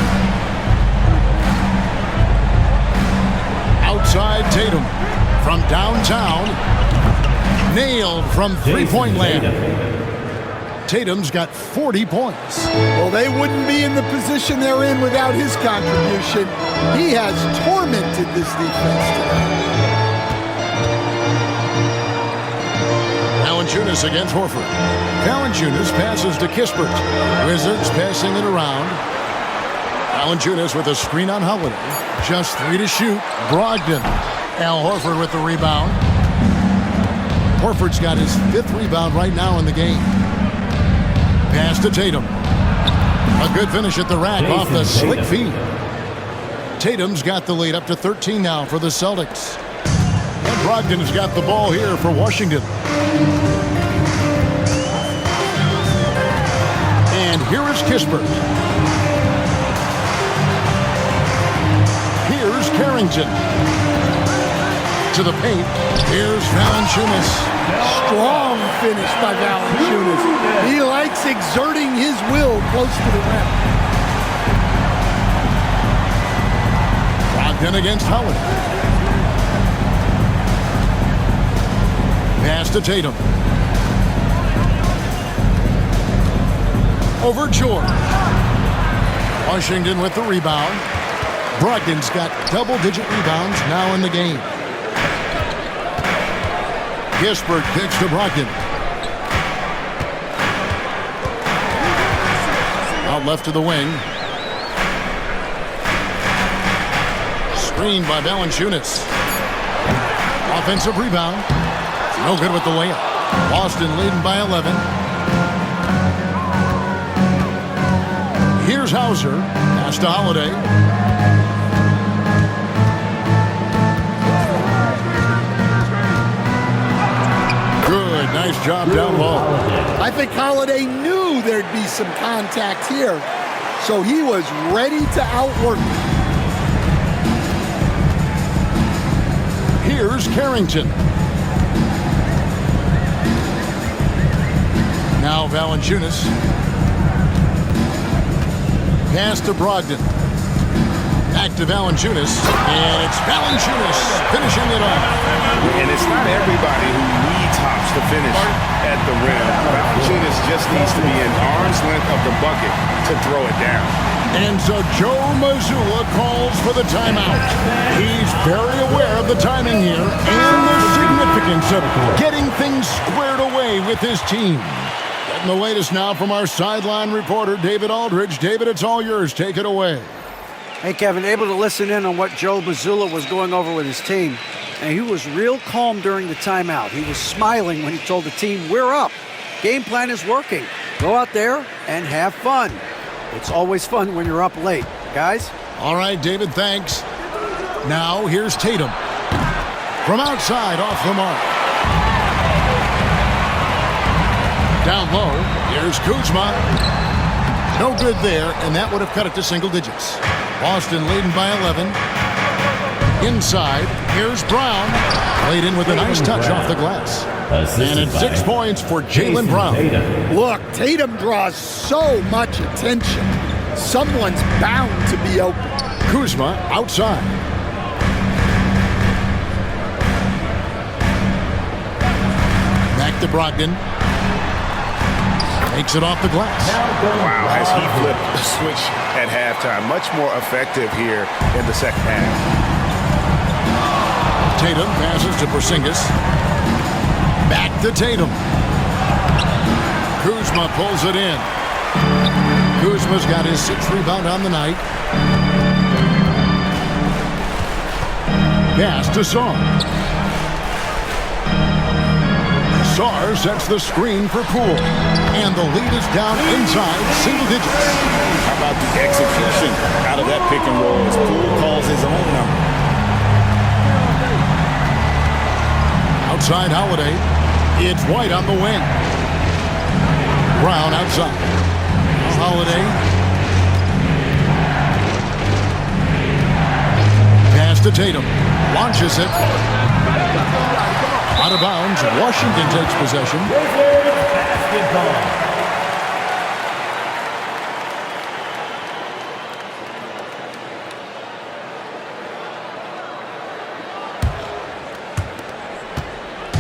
Outside Tatum. From downtown. Nailed from three-point land. Tatum's got 40 points. Well, they wouldn't be in the position they're in without his contribution. He has tormented this defense today. Valanciunas against Horford. Valanciunas passes to Kispert. Wizards passing it around. Valanciunas with a screen on Holiday. Just 3 to shoot. Brogdon. Al Horford with the rebound. Horford's got his 5th rebound right now in the game. Pass to Tatum. A good finish at the rack off the slick feed. Tatum's got the lead up to 13 now for the Celtics. And Brogdon has got the ball here for Washington. And here is Kispert. Here's Carrington. To the paint. Here's Valanciunas. Strong finish by Valanciunas. He likes exerting his will close to the rim. Brogdon against Howard. Pass to Tatum. Over George. Washington with the rebound. Brogdon's got double-digit rebounds now in the game. Kispert kicks to Brogdon. Out left to the wing. Screened by Valanciunas. Offensive rebound. No good with the layup. Boston leading by 11. Here's Hauser. Pass to Holiday. Good, nice job down low. I think Holiday knew there'd be some contact here, so he was ready to outwork it. Here's Carrington. Now Valanciunas. Pass to Brogdon. Back to Valanciunas. And it's Valanciunas finishing it off. And it's not everybody who needs hops to finish at the rim. Valanciunas just needs to be an arm's length of the bucket to throw it down. And so Joe Mazzulla calls for the timeout. He's very aware of the timing here and the significance of getting things squared away with his team. Getting the latest now from our sideline reporter, David Aldridge. David, it's all yours. Take it away. Hey, Kevin, able to listen in on what Joe Mazzulla was going over with his team, and he was real calm during the timeout. He was smiling when he told the team, we're up. Game plan is working. Go out there and have fun. It's always fun when you're up late. Guys? All right, David, thanks. Now, here's Tatum. From outside, off the mark. Down low, here's Kuzma. No good there, and that would have cut it to single digits. Boston leading by 11. Inside, here's Brown. Played in with a nice touch off the glass. And it's 6 points for Jaylen Brown. Look, Tatum draws so much attention. Someone's bound to be open. Kuzma outside. Back to Brogdon. Takes it off the glass. Wow, as he flipped the switch at halftime. Much more effective here in the second half. Tatum passes to Porzingis. Back to Tatum. Kuzma pulls it in. Kuzma's got his 6th rebound on the night. Pass to Saar. Saar sets the screen for Poole. And the lead is down inside single digits. How about the execution out of that pick and roll as Poole calls his own number? Outside Holiday. It's White on the wing. Brown outside. Holiday. Pass to Tatum. Launches it. Out of bounds. Washington takes possession. Basketball.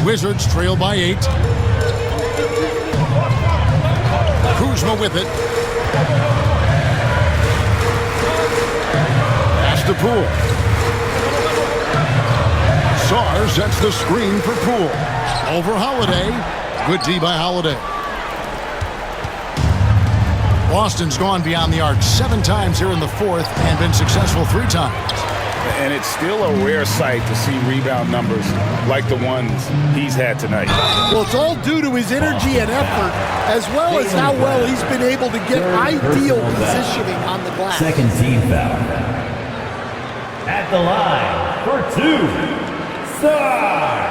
Wizards trail by 8. Kuzma with it. Pass to Poole. Saar sets the screen for Poole. Over Holiday. Good D by Holiday. Boston's gone beyond the arc 7 times here in the 4th and been successful 3 times. And it's still a rare sight to see rebound numbers like the ones he's had tonight. Well, it's all due to his energy and effort, as well as how well he's been able to get ideal positioning on the glass. Second team foul. At the line for 2. Saar.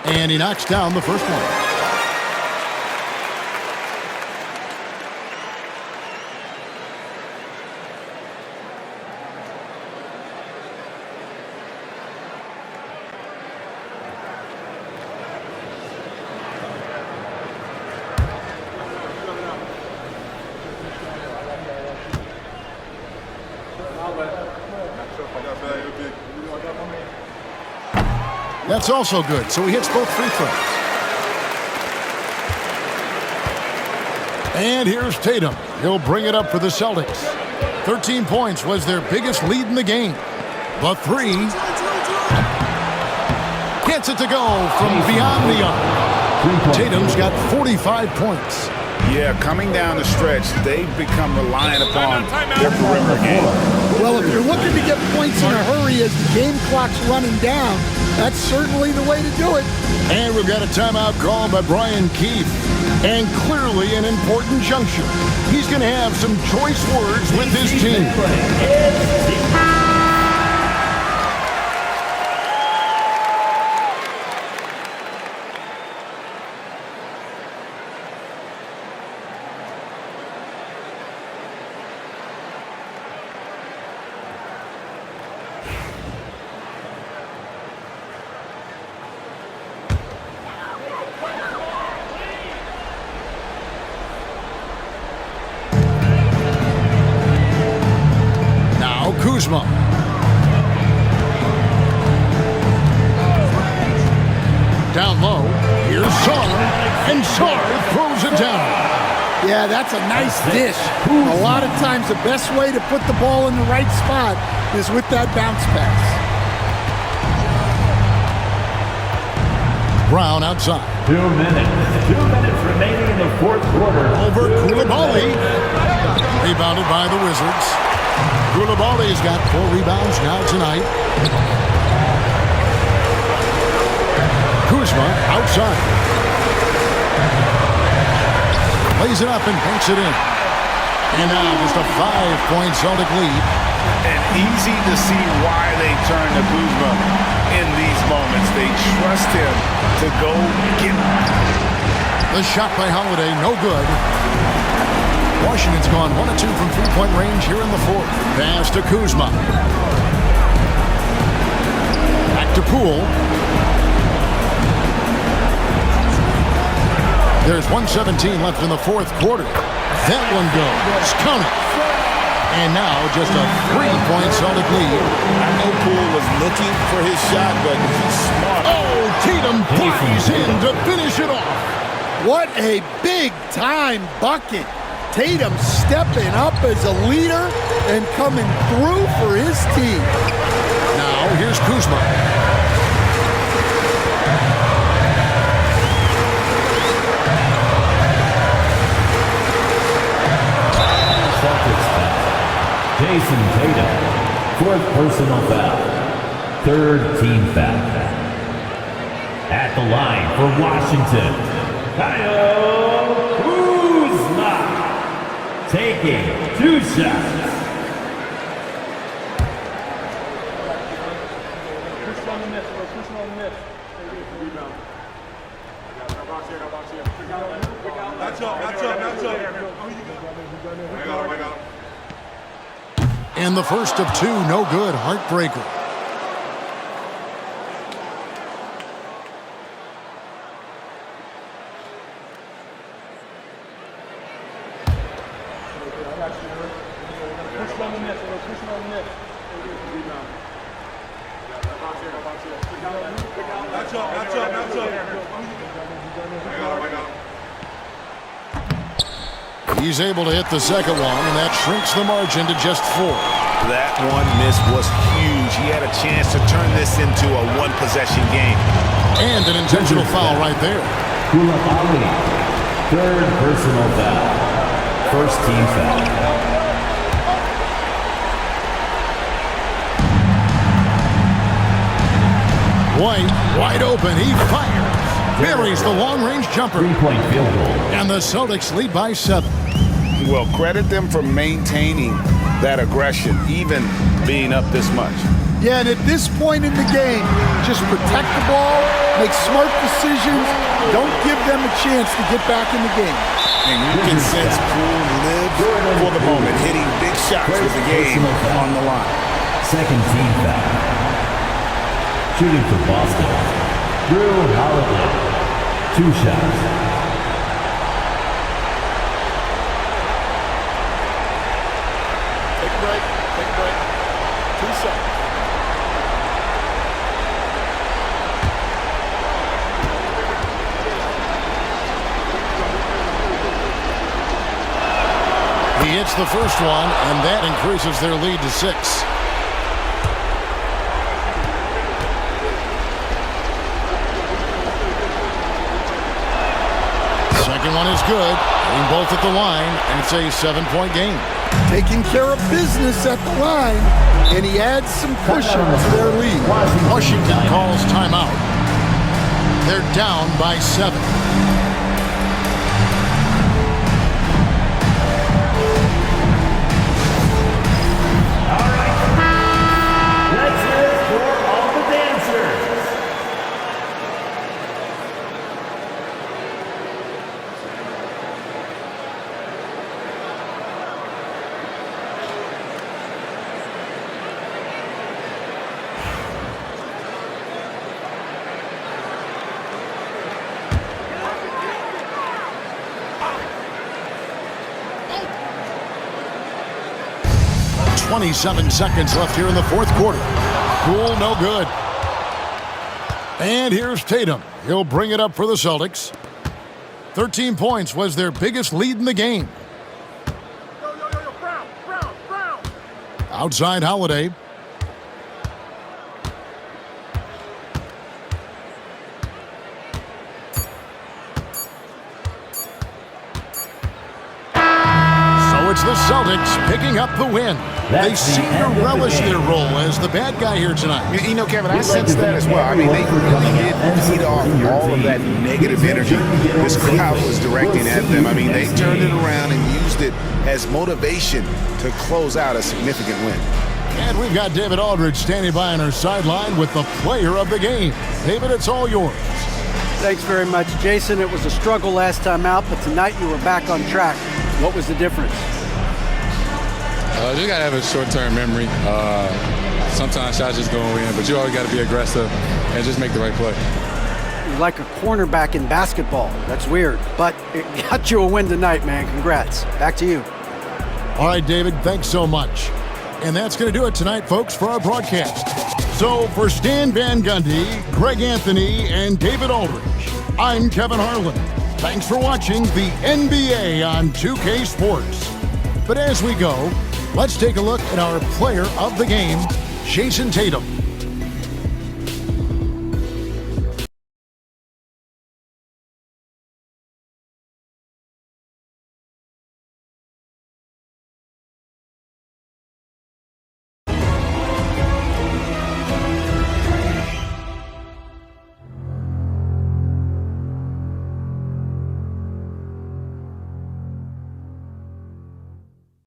And he knocks down the first one. That's also good, so he hits both free throws. And here's Tatum. He'll bring it up for the Celtics. 13 points was their biggest lead in the game. The 3. Gets it to go from beyond the arc. Tatum's got 45 points. Yeah, coming down the stretch, they've become reliant upon their perimeter game. Well, if you're looking to get points in a hurry as the game clock's running down, that's certainly the way to do it. And we've got a timeout called by Brian Keefe. And clearly an important juncture. He's going to have some choice words with his team. Kuzma. Down low, here's Sarr, and Sarr throws it down. Yeah, that's a nice dish. A lot of times the best way to put the ball in the right spot is with that bounce pass. Brown outside. 2 minutes. 2 minutes remaining in the fourth quarter. Over Koulibaly. Rebounded by the Wizards. Koulibaly's got 4 rebounds now tonight. Kuzma outside. Lays it up and banks it in. And now just a 5-point Celtic lead. And easy to see why they turn to Kuzma in these moments. They trust him to go get it. The shot by Holiday, no good. Washington's gone 1 of 2 from 3-point range here in the fourth. Pass to Kuzma. Back to Poole. There's 1:17 left in the fourth quarter. That one goes. Count it. And now just a 3-point Celtic lead. I know Poole was looking for his shot, but he's smart. Oh, Tatum flies in to finish it off. What a big-time bucket. Tatum stepping up as a leader and coming through for his team. Now here's Kuzma. Celtics foul. Jason Tatum. 4th personal foul. 3rd team foul. At the line for Washington, Kyle Kuzma. Taking 2 shots. And the first of 2, no good, heartbreaker. He's able to hit the second one, and that shrinks the margin to just 4. That one miss was huge. He had a chance to turn this into a one-possession game. And an intentional foul right there. Koulibaly. 3rd personal foul. 1st team foul. White, wide open, he fires. Buries the long-range jumper. 3-point field goal. And the Celtics lead by 7. Well, credit them for maintaining that aggression, even being up this much. Yeah, and at this point in the game, just protect the ball, make smart decisions, don't give them a chance to get back in the game. And you can sense Poole live for the moment, hitting big shots with the game on the line. 2nd team foul. Shooting for Boston, Drew Holiday. 2 shots. Take a break. 2 seconds. He hits the first one, and that increases their lead to 6. Second one is good. Hitting both at the line, and it's a 7-point game. Taking care of business at the line, and he adds some cushion to their lead. Washington calls timeout. They're down by 7. Let's hear it for all the dancers. 27 seconds left here in the fourth quarter. Cool, no good. And here's Tatum. He'll bring it up for the Celtics. 13 points was their biggest lead in the game. Outside Holiday. It's the Celtics picking up the win. They seem to relish their role as the bad guy here tonight. You know, Kevin, I sense that as well. I mean, they really did feed off all of that negative energy this crowd was directing at them. I mean, they turned it around and used it as motivation to close out a significant win. And we've got David Aldridge standing by on our sideline with the player of the game. David, it's all yours. Thanks very much, Jason. It was a struggle last time out, but tonight you were back on track. What was the difference? You got to have a short-term memory. Sometimes shots just go in, but you always got to be aggressive and just make the right play. You're like a cornerback in basketball. That's weird, but it got you a win tonight, man. Congrats. Back to you. All right, David, thanks so much. And that's going to do it tonight, folks, for our broadcast. So for Stan Van Gundy, Greg Anthony, and David Aldridge, I'm Kevin Harlan. Thanks for watching the NBA on 2K Sports. But as we go, let's take a look at our player of the game, Jason Tatum.